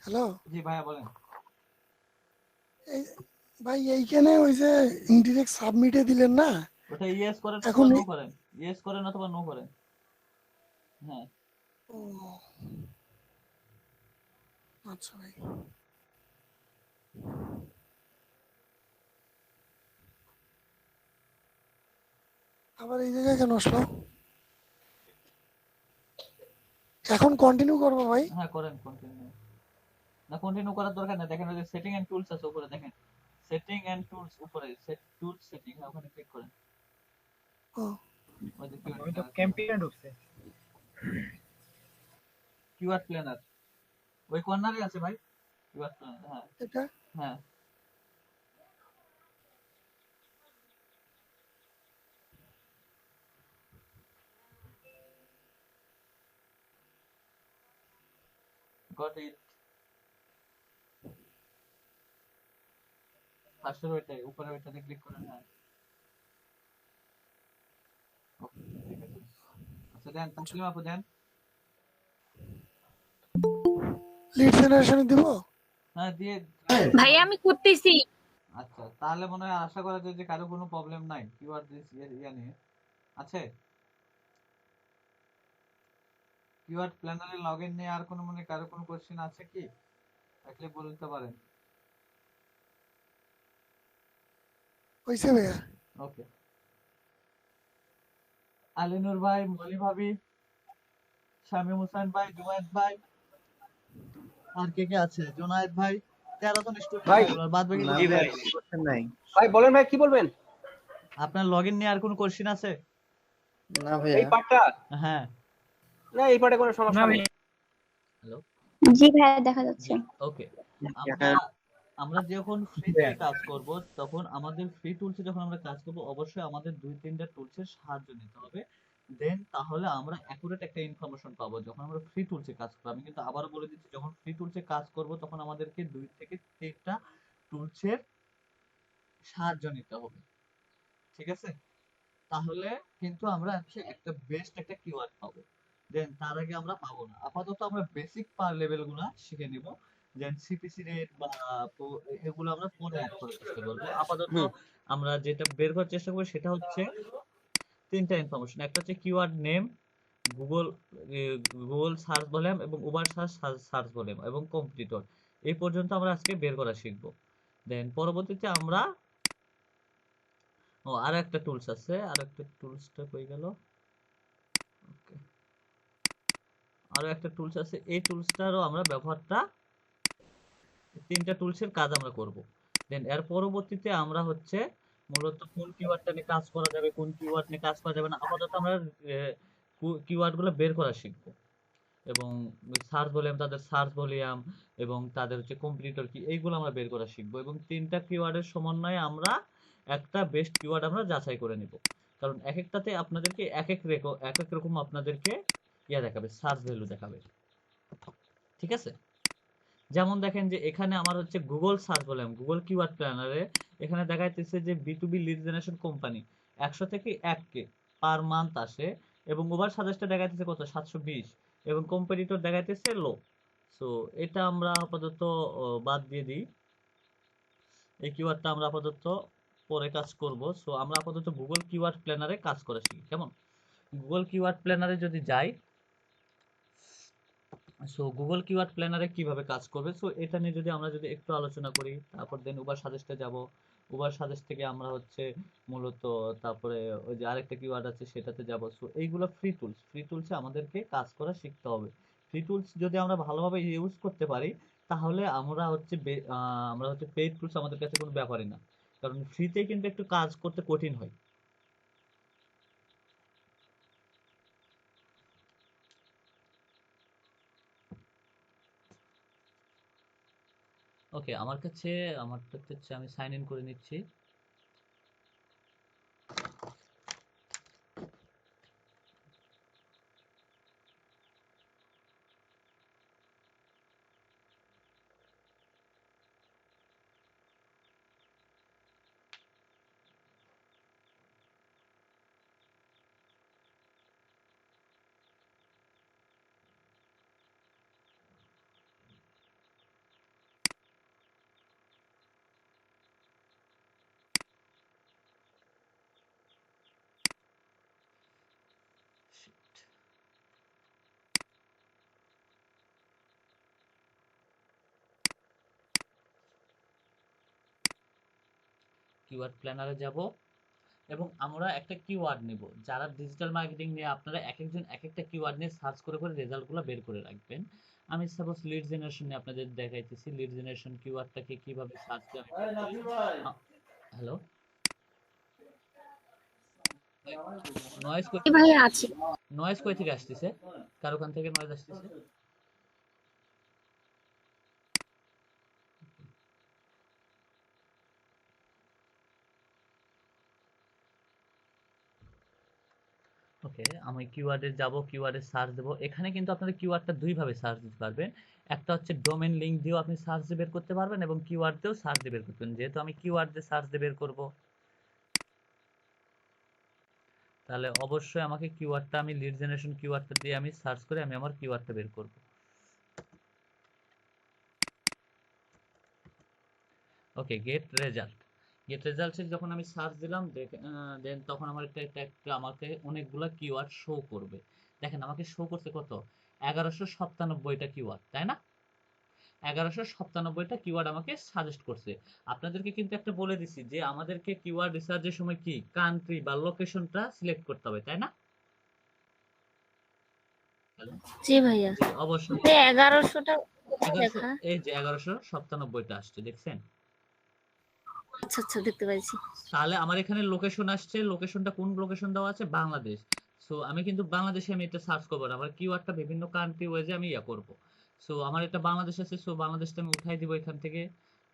হ্যালো জি ভাইয়া বলেন। ভাই এইখানে ওই যে ইনডিরেক্ট সাবমিটে দিলেন না, ওটা ইয়েস করেন এখন অথবা নো করেন, ইয়েস করেন অথবা নো করেন। হ্যাঁ, ও, আচ্ছা ভাই। আবার এই জায়গায় কেন আসলো? এখন কন্টিনিউ করবো ভাই? হ্যাঁ করেন কন্টিনিউ। না কন্টিনিউ করার দরকার নেই, দেখেন ওই যে সেটিং এন্ড টুলস আছে উপরে, দেখেন সেটিং এন্ড টুলস উপরে, সেট টুলস সেটিং, ওখানে ক্লিক করেন। ও ওই যে আমি তো ক্যাম্পেইনে ঢুকছে। কিওয়ার্ড প্ল্যানার ওই কর্নারে আছে ভাই, কিওয়ার্ড প্ল্যানার। হ্যাঁ এটা হ্যাঁ, গট ইট। ফার্স্টের ওইটাই উপরে, ওইটাতে ক্লিক করেন। হ্যাঁ ওকে, ঠিক আছে। আচ্ছা দেন তাসলিম আপু দেন। লিড জেনারেশন দিব? হ্যাঁ দিয়ে ভাই আমি করতেছি। আচ্ছা, তাহলে মনে হয় আশা করা যায় যে কারো কোনো প্রবলেম নাই কিওয়ার্ড ইয়া নিয়ে। আছে কিওয়ার্ড প্ল্যানারে লগইন নিয়ে আর কোনো মনে কারো কোনো কোশ্চেন আছে কি? থাকলে বলতে পারেন। হয়েছে ভাইয়া। ওকে, আলিনুর ভাই, মলি ভাবি, শামীম হোসেন ভাই, জুনায়েদ ভাই, আর কে কে আছে? জুনায়েদ ভাই, 13 জন স্টুডেন্ট ভাই থাকলো, আর বাদ বাকি না জি ভাই, ভাই কোশ্চেন নাই। ভাই বলেন ভাই কি বলবেন আপনার লগইন নিয়ে আর কোনো কোশ্চেন আছে? না এই ভাইয়া। পার্টটা? হ্যাঁ, না এই পার্টে কোনো সমস্যা নেই। হ্যালো, জি ভাইয়া দেখা যাচ্ছে। জি, ওকে। আমরা আমরা যখন ফ্রিতে কাজ করব, তখন আমাদের ফ্রি টুলসে যখন আমরা কাজ করব, অবশ্যই আমাদের 2-3টা টুলসের সাহায্য নিতে হবে। দেন তাহলে আমরা অ্যাকুরেট একটা ইনফরমেশন পাবো যখন আমরা ফ্রি টুলসে কাজ করব। আমি কিন্তু আবারও বলে দিচ্ছি, যখন ফ্রি টুলসে কাজ করব তখন আমাদেরকে 2 থেকে 3টা টুলসের সাহায্য নিতে হবে। ঠিক আছে? তাহলে কিন্তু আমরা হচ্ছে একটা বেস্ট একটা কিওয়ার্ড পাবো। দেন তার আগে আমরা পাবো না। আপাতত আমরা বেসিক লেভেল গুলা শিখে নিব। দেন সিপিসি রেট বা এগুলো আমরা পরে অ্যাড করার চেষ্টা করবো। আপাতত আমরা যেটা বের করার চেষ্টা করবো সেটা হচ্ছে 3টা ইনফরমেশন। একটা হচ্ছে keyword name, Google Google search volume এবং উবার সার্চ ভলিউম এবং কম্পিটিটর। এই পর্যন্ত আমরা আজকে বের করা শিখবো। দেন পরবর্তীতে আমরা আর একটা টুলস আছে, আর একটা টুলসটা কই গেল? ওকে, আরো একটা টুলস আছে, এই টুলসটারও আমরা ব্যবহারটা 3টা টুলসের কাজ আমরা করব। দেন এর পরবর্তীতে আমরা হচ্ছে মূলত কোন কিওয়ার্ডটা নিয়ে কাজ করা যাবে, কোন কিওয়ার্ড নিয়ে কাজ করা যাবে না, আপাতত আমরা কিওয়ার্ড গুলো বের করা শিখবো। এবং সার্চ ভলিউম, তাদের সার্চ ভলিউম এবং তাদের হচ্ছে কম্পিটিটর কি, এইগুলো আমরা বের করা শিখবো। এবং 3টা কিওয়ার্ডের সমন্বয়ে আমরা একটা বেস্ট কিওয়ার্ড আমরা যাচাই করে নিব। কারণ এক একটাতে আপনাদেরকে এক এক রকম আপনাদেরকে ইয়া দেখাবে, সার্চ ভ্যালু দেখাবে। ঠিক আছে? যেমন দেখেন যে এখানে আমার হচ্ছে Google search volume, Google keyword প্ল্যানারে এখানে দেখাইতেছে যে B2B লিড জেনারেশন কোম্পানি 100 থেকে 1K পার মান্থ আসে, এবং ওভার সাজেস্টে দেখাইতেছে কত 720, এবং কম্পিটিটর দেখাইতেছে লো। সো এটা আমরা আপাতত বাদ দিয়ে দিই, এই কিওয়ার্ডটা আমরা আপাতত পরে কাজ করব। সো আমরা আপাতত গুগল কিওয়ার্ড প্ল্যানারে কাজ করে শিখি। কেমন? গুগল কিওয়ার্ড প্ল্যানারে যদি যাই, সো গুগল কিওয়ার্ড প্ল্যানারে কিভাবে কাজ করবে, সো এটা নিয়ে যদি আমরা একটু আলোচনা করি, তারপর দেন উবার সাজেস্টে যাব। উবার সাজেস্ট থেকে আমরা হচ্ছে মূলত তারপরে ওই যে আরেকটা কিওয়ার্ড আছে সেটাতে যাব। সো এইগুলো ফ্রি টুলসে আমাদেরকে কাজ করা শিখতে হবে। ফ্রি টুলস যদি আমরা ভালোভাবে ইউজ করতে পারি, তাহলে আমরা হচ্ছে পেইড টুলস আমাদের কাছে কোনো ব্যাপারই না। কারণ ফ্রিতে কিন্তু একটু কাজ করতে কঠিন হয়। ওকে, আমারটাতে হচ্ছে আমি সাইন ইন করে নিচ্ছি। কিওয়ার্ড প্ল্যানারে যাব এবং আমরা একটা কিওয়ার্ড নেব। যারা ডিজিটাল মার্কেটিং নিয়ে, আপনারা এক একজন এক একটা কিওয়ার্ড নিয়ে সার্চ করে করে রেজাল্টগুলো বের করে রাখবেন। আমি সাপোজ লিড জেনারেশন নিয়ে আপনাদের দেখাইতেছি, লিড জেনারেশন কিওয়ার্ডটাকে কিভাবে সার্চ করে আমি বের করি। হ্যালো, নয়েজ জি ভাইয়া আছি। নয়েজ কই থেকে আসতেছে? কার ওখান থেকে নয়েজ আসতেছে? ওকে, আমি কিওয়ার্ডে যাব, কিওয়ার্ডে সার্চ দেব। এখানে কিন্তু আপনারা কিওয়ার্ডটা দুই ভাবে সার্চ দিতে পারবেন। একটা হচ্ছে ডোমেন লিংক দিয়েও আপনি সার্চ দিয়ে বের করতে পারবেন, এবং কিওয়ার্ড দিয়েও সার্চ দিয়ে বের করতে পারবেন। যেহেতু আমি কিওয়ার্ড দিয়ে সার্চ দিয়ে বের করব, তাহলে অবশ্যই আমাকে কিওয়ার্ডটা, আমি লিড জেনারেশন কিওয়ার্ডটা দিয়ে আমি সার্চ করে আমি আমার কিওয়ার্ডটা বের করব। ওকে, গেট রেজাল্টে যখন আমি সার্চ দিলাম দেন তখন আমার একটা আমাকে অনেকগুলা কিওয়ার্ড শো করবে। দেখেন আমাকে শো করছে কত, 1197টা কিওয়ার্ড, তাই না? 1197টা কিওয়ার্ড আমাকে সাজেস্ট করছে। আপনাদেরকে কিন্তু একটা বলে দিছি যে আমাদেরকে কিওয়ার্ড রিসার্চের সময় কি কান্ট্রি বা লোকেশনটা সিলেক্ট করতে হবে, তাই না? জি ভাইয়া, জি, অবশ্যই। 1100টা কোথায় 1100 লেখা? এই যে 1197টা আসছে, দেখছেন? আচ্ছা আচ্ছা, দেখতে পাইছি। তাহলে আমার এখানে লোকেশন আসছে, লোকেশনটা কোন লোকেশন দেওয়া আছে, বাংলাদেশ। সো আমি কিন্তু বাংলাদেশে আমি এটা সার্চ করবো না, আমার কিওয়ার্ডটা বিভিন্ন কান্ট্রি ওয়াইজে আমি ইয়া করব। সো আমার এটা বাংলাদেশ আছে, সো বাংলাদেশটা আমি উঠাই দিব এখান থেকে,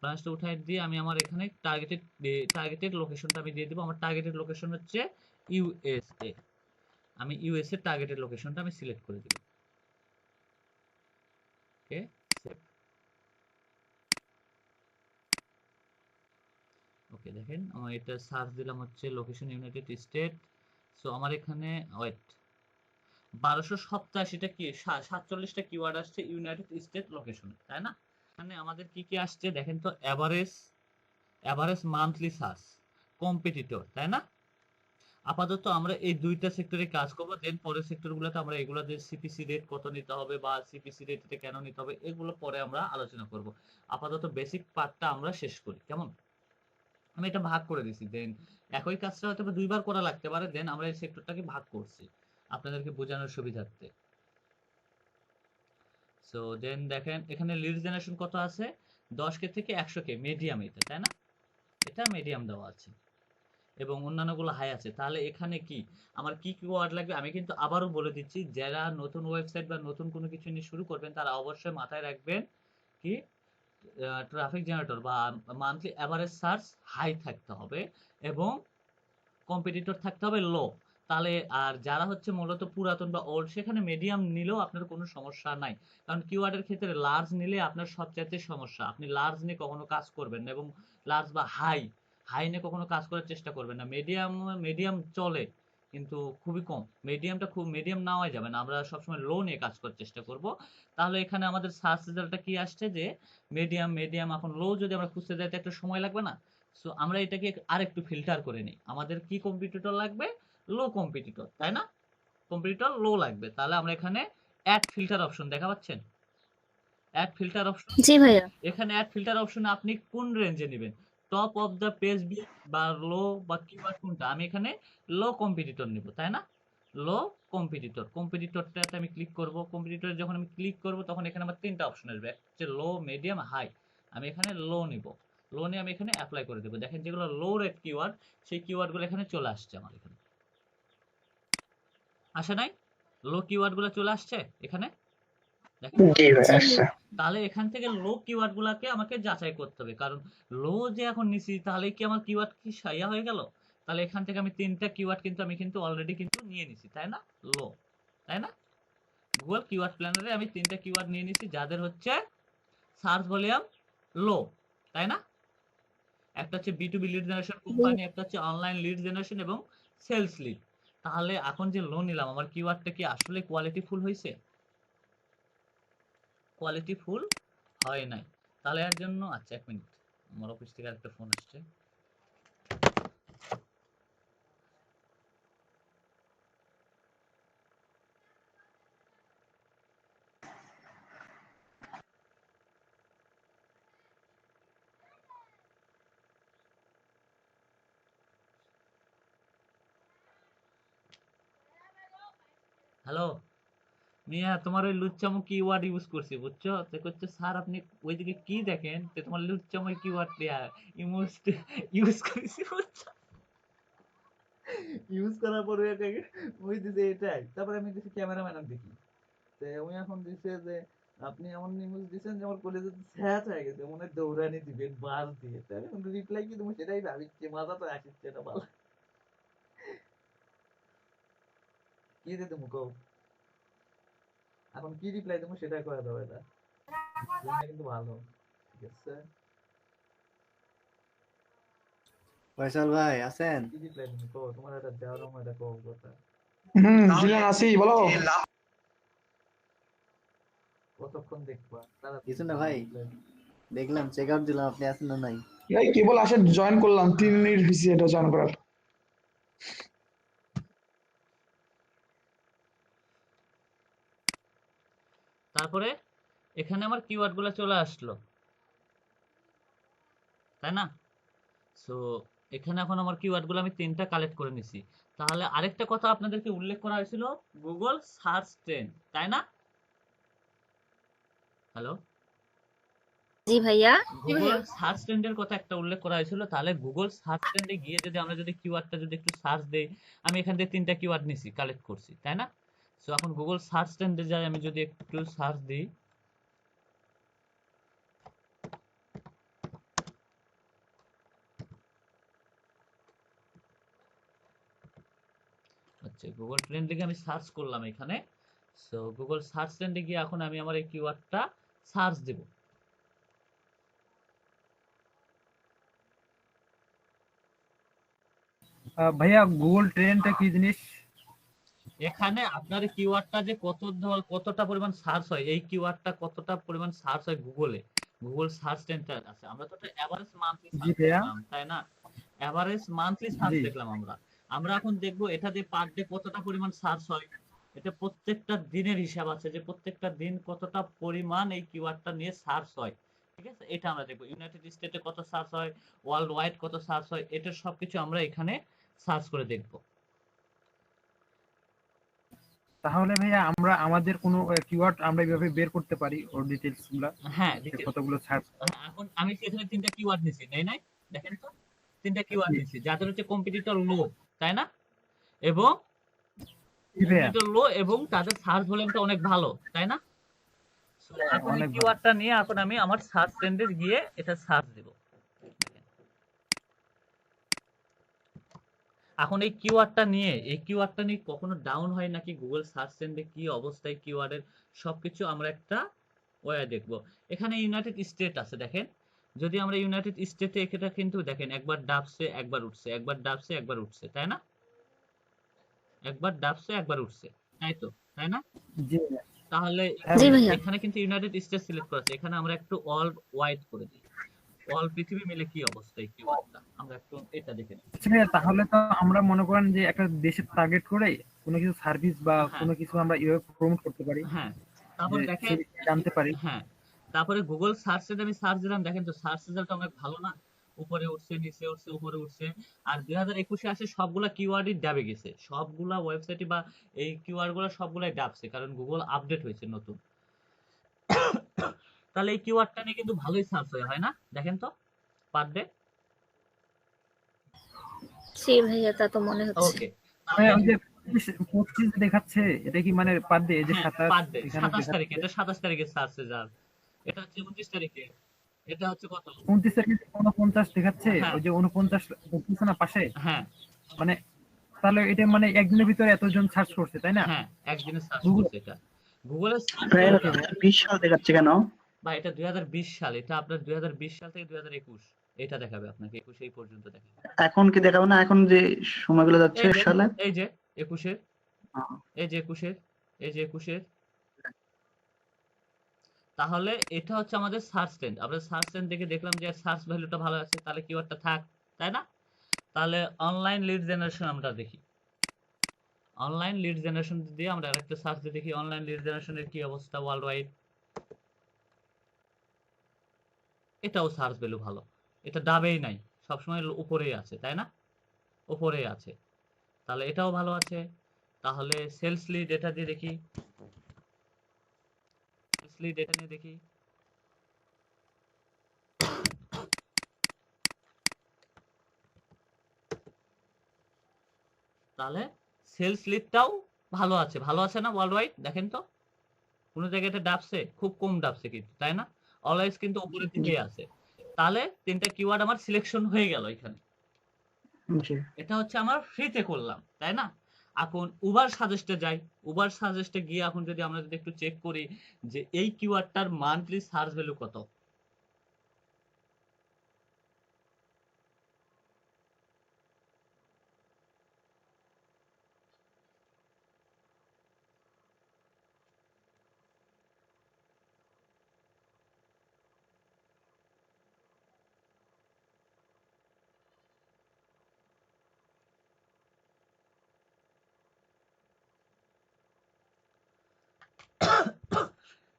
বাংলাদেশটা উঠাই দিয়ে আমি আমার এখানে টার্গেটেড লোকেশনটা আমি দিয়ে দিব। আমার টার্গেটেড লোকেশন হচ্ছে ইউএসএ। আমি ইউএসএ টার্গেটেড লোকেশনটা আমি সিলেক্ট করে দিব। ওকে, সেভ। ওকে, দেখেন আমার এটা সার্চ দিলাম হচ্ছে লোকেশন ইউনাইটেড স্টেট। সো আমার এখানে ওয়েট 1287টা কি 47টা কিওয়ার্ড আসছে ইউনাইটেড স্টেট লোকেশনে, তাই না? এখানে আমাদের কি কি আসছে দেখেন তো, এভারেজ মান্থলি সার্চ, কম্পিটিটর, তাই না? আপাতত আমরা এই দুইটা সেক্টরে কাজ করব, দেন পরের সেক্টরগুলোতে আমরা এগুলো যে সিপিসি রেট কত নিতে হবে বা সিপিসি রেট এটা কেন নিতে হবে এগুলো পরে আমরা আলোচনা করব। আপাতত বেসিক পার্টটা আমরা শেষ করি, কেমন? আমি এটা ভাগ করে দিছি, দেন একই কাজটা হয়তো দুইবার করা লাগতে পারে, দেন আমরা এই সেক্টরটাকে ভাগ করছি আপনাদেরকে বোঝানোর সুবিধার্থে। সো দেন দেখেন এখানে লিড জেনারেশন কত আছে, 10K থেকে 100K, মিডিয়াম এটা, তাই না? এটা মিডিয়াম দেওয়া আছে এবং অন্যান্যগুলো হাই আছে। তাহলে এখানে কি আমার কি কিওয়ার্ড লাগবে আমি কিন্তু আবারও বলে দিচ্ছি, যারা নতুন ওয়েবসাইট বা নতুন কোনো কিছু নিয়ে শুরু করবেন তারা অবশ্যই মাথায় রাখবেন কি ট্রাফিক জেনারেটর বা মান্থলি অ্যাভারেজ সার্চ হাই থাকতে হবে এবং কম্পিটিটর থাকতে হবে লো। তাহলে আর যারা হচ্ছে মূলত পুরাতন বা ওল্ড সেখানে মিডিয়াম নিলেও আপনার কোনো সমস্যা নাই, কারণ কিওয়ার্ডের ক্ষেত্রে লার্জ নিলে আপনার সবচাইতে সমস্যা, আপনি লার্জ নিয়ে কখনো কাজ করবেন না এবং লার্জ বা হাই নিয়ে কখনো কাজ করার চেষ্টা করবেন না। মিডিয়াম চলে কিন্তু খুবই কম, মিডিয়াম নেওয়া যাবে না, আমরা সবসময় লো নিয়ে কাজ করার চেষ্টা করব। তাহলে এখানে আমাদের সার্চ রেজাল্টটা কি আসছে যে মিডিয়াম, এখন লো যদি আমরা খুঁজতে যাই তো একটু সময় লাগবে না? সো আমরা এটাকে আরেকটু ফিল্টার করে নিই, আমাদের কি কম্পিটিটর লাগবে, লো কম্পিটিটর, তাই না? কম্পিটিটর লো লাগবে, তাহলে আমরা এখানে অ্যাড ফিল্টার অপশন দেখা পাচ্ছেন, অ্যাড ফিল্টার অপশন। জি ভাইয়া, এখানে অ্যাড ফিল্টার অপশনে আপনি কোন রেঞ্জে নেবেন, টপ অফ দ্য পেজ বা লো বা কিওয়ার্ড কোনটা, আমি এখানে লো কম্পিটিটর নিব, তাই না? লো কম্পিটিটরটাতে আমি ক্লিক করব। কম্পিটিটরে যখন আমি ক্লিক করব তখন এখানে আমার তিনটা অপশন আসবে, একটা হচ্ছে লো, মিডিয়াম, হাই। আমি এখানে লো নিব, লো নিয়ে আমি এখানে অ্যাপ্লাই করে দেবো। দেখেন যেগুলো লো রেট কিওয়ার্ড সেই কিওয়ার্ডগুলো এখানে চলে আসছে, আমার এখানে আসে নাই? লো কিওয়ার্ডগুলো চলে আসছে এখানে, দেখেন। তাহলে এখান থেকে লো কিওয়ার্ড গুলাকে আমাকে যাচাই করতে হবে, কারণ লো যে এখন নিছি তাহলে কি আমার কিওয়ার্ড কি সাইয়া হয়ে গেল? তাহলে এখান থেকে আমি তিনটা কিওয়ার্ড কিন্তু আমি অলরেডি কিন্তু নিয়ে নিছি, তাই না? লো, তাই না? গুগল কিওয়ার্ড প্ল্যানারে আমি তিনটা কিওয়ার্ড নিয়ে নিছি যাদের হচ্ছে সার্চ ভলিউম লো, তাই না? একটা হচ্ছে B2B লিড জেনারেশন কোম্পানি, একটা হচ্ছে অনলাইন লিড জেনারেশন এবং সেলস লিড। তাহলে এখন যে লো নিলাম আমার কিওয়ার্ডটা কি আসলে কোয়ালিটিফুল হয়েছে? কোয়ালিটিফুল হয় নাই। তাহলে এর জন্য আচ্ছা 1 মিনিট, আমার অফিস থেকে একটা ফোন আসছে। হ্যালো মিয়া, তোমার ওই লুচ্চামো কিওয়ার্ড ইউজ করছি বুঝছো, তো করছে স্যার আপনি ওইদিকে কি দেখেন, তো তোমার লুচ্চামো কিওয়ার্ড ইউজ করেছি বুঝছো, ইউজ করার পরে ওই দিছে এটাই, তারপরে আমি দিছি ক্যামেরাম্যান দেখি, তো উনি এখন দিছে যে আপনি এমন নিউজ দিছেন যে আমার কলেজে স্যাচ হয়ে গেছে, মনে হয় দৌড়ানি দিবেন বাস দিয়ে, তাহলে কিন্তু রিপ্লাই কি তুমি সেটাই ভাবিচ্ছে, মাথা তো আসছে না ভালো, কি দিতে তুমি কও এখন কি রিপ্লাই তুমি সেটা করে দাও, এটা কিন্তু ভালো, ঠিক আছে? ফয়সাল ভাই আছেন? কি রিপ্লাই তুমি কও, তোমার এটা দেওয়ার সময় এটা কও কথা, জিলান আছি, বলো। কতক্ষণ দেখবা কিছু না ভাই, দেখলাম চেক আউট দিলাম, আপনি আছেন না নাই? ভাই কেবল আসে জয়েন করলাম 3 মিনিট হয়েছে এটা জয়েন করার। তারপরে এখানে আমার কিওয়ার্ড গুলো চলে আসলো, তাই না? সো এখানে এখন আমার কিওয়ার্ড গুলো আমি 3টা কালেক্ট করে নিছি। তাহলে আরেকটা কথা আপনাদেরকে উল্লেখ করা হয়েছিল, গুগল সার্চ ট্রেন্ড, তাই না? হ্যালো, জি ভাইয়া। গুগল সার্চ ট্রেন্ডের কথা একটা উল্লেখ করা হয়েছিল। তাহলে গুগল সার্চ ট্রেন্ডে গিয়ে যদি আমরা যদি কিওয়ার্ডটা যদি একটু সার্চ দেই, আমি এখান থেকে 3টা কিওয়ার্ড নিছি, কালেক্ট করছি, তাই না? সো এখন গুগল সার্চ ট্রেন্ডে যাই, আমি যদি একটু সার্চ দিই, আচ্ছা গুগল ট্রেন্ড লিখে আমি সার্চ করলাম এখানে। সো গুগল সার্চ ট্রেন্ডে গিয়ে এখন আমি আমার এই কিওয়ার্ডটা সার্চ দেব। ভাইয়া গুগল ট্রেন্ডটা কি জিনিস? এখানে আপনার কিওয়ার্ডটা যে কতটা পরিমাণ সার্চ হয়, এই কিওয়ার্ডটা কতটা পরিমাণ সার্চ হয় গুগলে, গুগল সার্চ ট্রেন্ডটা আছে। আমরা তো একটা এভারেজ মান্থলি জি সার্চ ভাইয়া। দেখলাম, তাই না? এভারেজ মান্থলি সার্চ জি দেখলাম আমরা। আমরা এখন দেখব এটা দিয়ে পার ডে কতটা পরিমাণ সার্চ হয়। এটা প্রত্যেকটা দিনের হিসাব আছে যে প্রত্যেকটা দিন কতটা পরিমাণ এই কিওয়ার্ডটা নিয়ে সার্চ হয়, ঠিক আছে? এটা আমরা দেখব। ইউনাইটেড স্টেটে কত সার্চ হয়, ওয়ার্ল্ড ওয়াইড কত সার্চ হয়, এটা সবকিছু আমরা এখানে সার্চ করে দেখব। তাহলে ভাইয়া আমরা আমাদের কোনো কিওয়ার্ড আমরা এইভাবে বের করতে পারি ওর ডিটেইলস গুলা, হ্যাঁ, যে কতগুলো সার্চ। এখন আমি কি এখানে 3টা কিওয়ার্ড নিছি, নাই? দেখেন তো, 3টা কিওয়ার্ড নিছি যাদের হচ্ছে কম্পিটিটর লো, তাই না? এবং জি ভাইয়া। কম্পিটিটর লো এবং তাদের সার্চ ভলিউমটা অনেক ভালো, তাই না? So, এখন এই অনেক ভালো। কিওয়ার্ডটা নিয়ে এখন আমি আমার সার্চ ট্রেন্ডে গিয়ে এটা সার্চ দেব। এখন এই কিওয়ার্ডটা নিয়ে কখনো ডাউন হয় নাকি, গুগল সার্চ ট্রেন্ডে কি অবস্থায় কিওয়ার্ডের, সবকিছু আমরা একটা ওয়ে দেখব। এখানে ইউনাইটেড স্টেট আছে, দেখেন। যদি আমরা ইউনাইটেড স্টেটে এটা কিন্তু দেখেন একবার ডাবছে একবার উঠছে, একবার ডাবছে একবার উঠছে, তাই না? একবার ডাবছে একবার উঠছে, তাই না? জি ভাইয়া। তাহলে হ্যাঁ জি ভাইয়া। ভাইয়া। এখানে কিন্তু ইউনাইটেড স্টেট সিলেক্ট করা আছে, এখানে আমরা একটু অল ওয়াইড করে দিই। অল পৃথিবী মিলে কি অবস্থা এই কিওয়ার্ডটা, আমরা একটু এটা দেখে নিই। আচ্ছা ভাইয়া, তাহলে তো আমরা মনে করেন যে একটা দেশের টার্গেট করে কোনো কিছু সার্ভিস বা হ্যাঁ কোনো কিছু আমরা এভাবে প্রমোট করতে পারি, হ্যাঁ, যে তারপরে দেখেন, জানতে পারি। হ্যাঁ, তারপরে গুগল সার্চে আমি সার্চ দিলাম, দেখেন তো সার্চ রেজাল্ট অনেক ভালো না? উপরে উঠছে, নিচে উঠছে, উপরে উঠছে। আর 2021-এ আসে সবগুলা কিওয়ার্ডই ডাবে গেছে, সবগুলা ওয়েবসাইটে বা এই কিওয়ার্ড গুলো সবগুলাই ডাবছে, কারণ গুগল আপডেট হয়েছে নতুন। তাহলে এই কিওয়ার্ডটা নিয়ে কিন্তু ভালোই সার্চ হয় না? দেখেন তো পার ডে। জি ভাইয়া, তা তো মনে হচ্ছে। ওকে, ভাইয়া ওই যে 25 দেখাচ্ছে, এটা কি মানে পার ডে? এই যে হ্যাঁ 27 পার ডে, এখানে 27 তারিখে, দেখাচ্ছে। এটা 27 তারিখে সার্চ রেজাল্ট। এটা হচ্ছে 29 তারিখে, এটা হচ্ছে কত? 29 তারিখে 49 দেখাচ্ছে, হ্যাঁ ওই যে 49 উঠতেছে না পাশে। হ্যাঁ মানে তাহলে এটা মানে একদিনের ভিতরে এতজন সার্চ করছে, তাই না? হ্যাঁ, একদিনে সার্চ গুগল। করছে এটা। গুগলের সার্চ ভাই এটা রেজাল্ট, 20 সাল দেখাচ্ছে কেন? বা এটা 2020 সাল, এটা আপনার 2020 সাল থেকে 2021 এটা দেখাবে আপনাকে, 21 এই পর্যন্ত দেখাবে। এখন কি দেখাবো না? এখন যে সময়গুলো যাচ্ছে এই যে সালে? এই যে 21-এর, আহ, এই যে 21-এর, এই যে 21-এর। তাহলে এটা হচ্ছে আমাদের সার্চ ট্রেন্ড। আমরা সার্চ ট্রেন্ড দেখে দেখলাম যে সার্চ ভ্যালুটা ভালো আছে, তাহলে কিওয়ার্ডটা থাক, তাই না? তাহলে অনলাইন লিড জেনারেশন আমরা দেখি। অনলাইন লিড জেনারেশন দিয়ে আমরা আরেকটা সার্চ দিয়ে দেখি অনলাইন লিড জেনারেশনের কি অবস্থা ওয়ার্ল্ড ওয়াইড। এটাও সার্চ ভ্যালু ভালো, এটা ডাবেই নাই, সবসময় উপরেই আছে, তাই না? উপরেই আছে, তাহলে এটাও ভালো আছে। তাহলে সেলস লিড, এটা দিয়ে দেখি, সেলস লিড এটা নিয়ে দেখি। তাহলে সেলস লিডটাও ভালো আছে, ভালো আছে না ওয়ার্ল্ড ওয়াইড? দেখেন তো কোনো জায়গাতে ডাবছে, খুব কম ডাবছে কিন্তু, তাই না? অলওয়েজ কিন্তু উপরের দিকেই আছে। তাহলে 3টা কিওয়ার্ড আমার সিলেকশন হয়ে গেল এখানে। জি। এটা হচ্ছে আমার ফ্রিতে করলাম, তাই না? এখন উবার সাজেস্টে যাই, উবার সাজেস্টে গিয়ে এখন যদি আমরা যদি একটু চেক করি যে এই কিওয়ার্ডটার মান্থলি সার্চ ভ্যালু কত।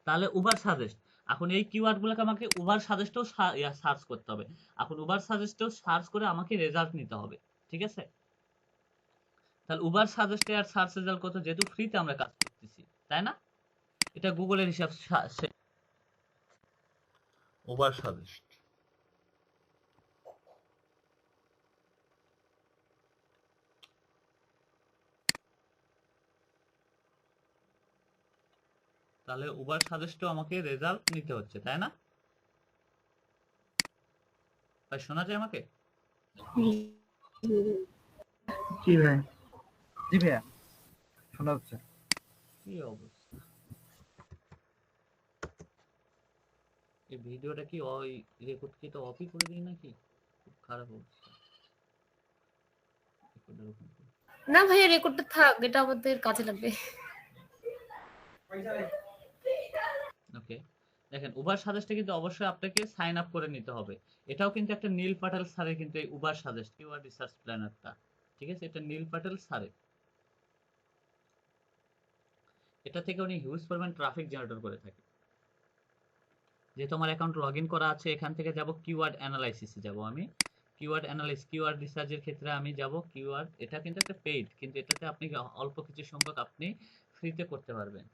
তাহলে উবার সাজেস্ট, এখন এই কিওয়ার্ড গুলোকে আমাকে উবার সাজেস্টেও সার্চ করতে হবে। এখন উবার সাজেস্টেও সার্চ করে আমাকে রেজাল্ট নিতে হবে, ঠিক আছে? তাহলে উবার সাজেস্টে আর সার্চ রেজাল্ট কত, যেহেতু ফ্রিতে আমরা কাজ করতেছি, তাই না? এটা গুগলের হিসাব। উবার সাজেস্ট তাহলে উবার সাজেস্টও আমাকে রেজাল্ট নিতে হচ্ছে, তাই না ভাই? শোনা যায় আমাকে? জি ভাই। জি ভাইয়া শোনা যাচ্ছে। কি অবস্থা, এই ভিডিওটা কি ওই রেকর্ড কি তো অফই করে দিই নাকি? খুব খারাপ অবস্থা। রেকর্ডের ওপেন করি। না ভাইয়া, রেকর্ডটা থাক, এটা আমাদের কাজে লাগবে। ওকে, দেখেন উবার সাজেস্টে কিন্তু অবশ্যই আপনাকে সাইন আপ করে নিতে হবে। এটাও কিন্তু একটা নীল পাটেল স্যারের কিন্তু এই উবার সাজেস্ট কিওয়ার্ড রিসার্চ প্ল্যানারটা, ঠিক আছে? এটা নীল পাটেল স্যারের। এটা থেকে উনি হিউজ পরিমাণ ট্রাফিক জেনারেট করে থাকে। যেহেতু আমার অ্যাকাউন্ট লগ ইন করা আছে, এখান থেকে যাব কিওয়ার্ড অ্যানালাইসিসে যাব আমি। কিওয়ার্ড অ্যানালাইসিস, কিওয়ার্ড রিসার্চের ক্ষেত্রে আমি যাব কিওয়ার্ড। এটা কিন্তু একটা পেইড, কিন্তু এটাতে আপনি অল্প কিছু সংখ্যক আপনি ফ্রিতে করতে পারবেন।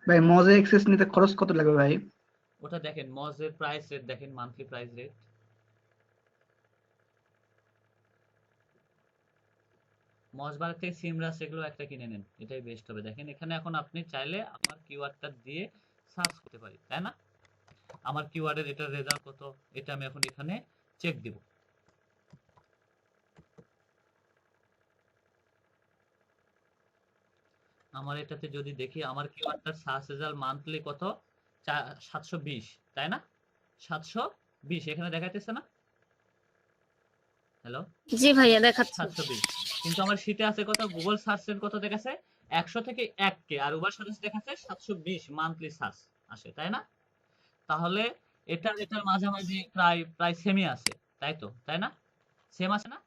ভাই মজে এক্সেস নিতে খরচ কত লাগবে ভাই? ওটা দেখেন মজের প্রাইস রেট, দেখেন মান্থলি প্রাইস রেট। মজ বার থেকে সিমরাস এগুলো একটা কিনে নেন, এটাই বেস্ট হবে। দেখেন এখানে এখন আপনি চাইলে আমার কিওয়ার্ডটা দিয়ে সার্চ করতে পারি, তাই না? আমার কিওয়ার্ডের এটা রেজাল্ট কত, এটা আমি এখন এখানে চেক দিব। আমার এটাতে যদি দেখি আমার কিওয়ার্ডটার সার্চ রেজাল্ট মান্থলি কত, 720, তাই না? 720 এখানে দেখাইতেছে না? হ্যালো, জি ভাইয়া দেখাচ্ছে। 720, কিন্তু আমার শীটে আছে কত, গুগল সার্চ এর কত দেখাচ্ছে 100 থেকে 1K, আর উবার সাজেস্ট দেখাচ্ছে 720 মান্থলি সার্চ আসে, তাই না? তাহলে এটা এটার মাঝামাঝি প্রায় প্রায় সেমই আছে, তাই তো, তাই না? সেম আছে না?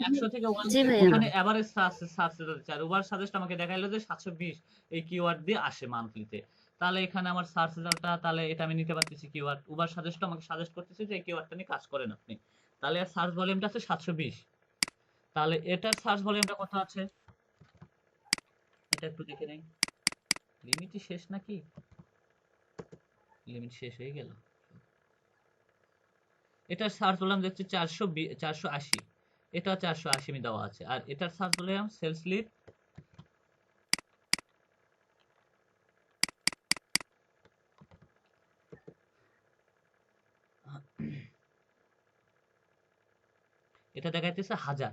100 থেকে 1K জি ভাইয়া। ওখানে এভারেজ সার্চ রেজাল্ট, আর উবার সাজেস্ট আমাকে দেখাইলো যে 720 এই কিওয়ার্ড দিয়ে আসে মান্থলিতে। তাহলে এখানে আমার সার্চ রেজাল্টটা, তাহলে এটা আমি নিতে পারতেছি কিওয়ার্ড। উবার সাজেস্ট আমাকে সাজেস্ট করতেছে যে এই কিওয়ার্ডটা নিয়ে কাজ করেন আপনি। তাহলে এর সার্চ ভলিউমটা আছে 720। তাহলে এটার সার্চ ভলিউমটা কত আছে এটা একটু দেখে নেই। লিমিটই শেষ নাকি? লিমিট শেষ হয়ে গেল। এটার সার্চ ভলিউম দেখছি 480, এটা 480 মি দেওয়া আছে। আর এটার সার্চ ভলিউম সেলস লিড এটা দেখাইতেছে 1000,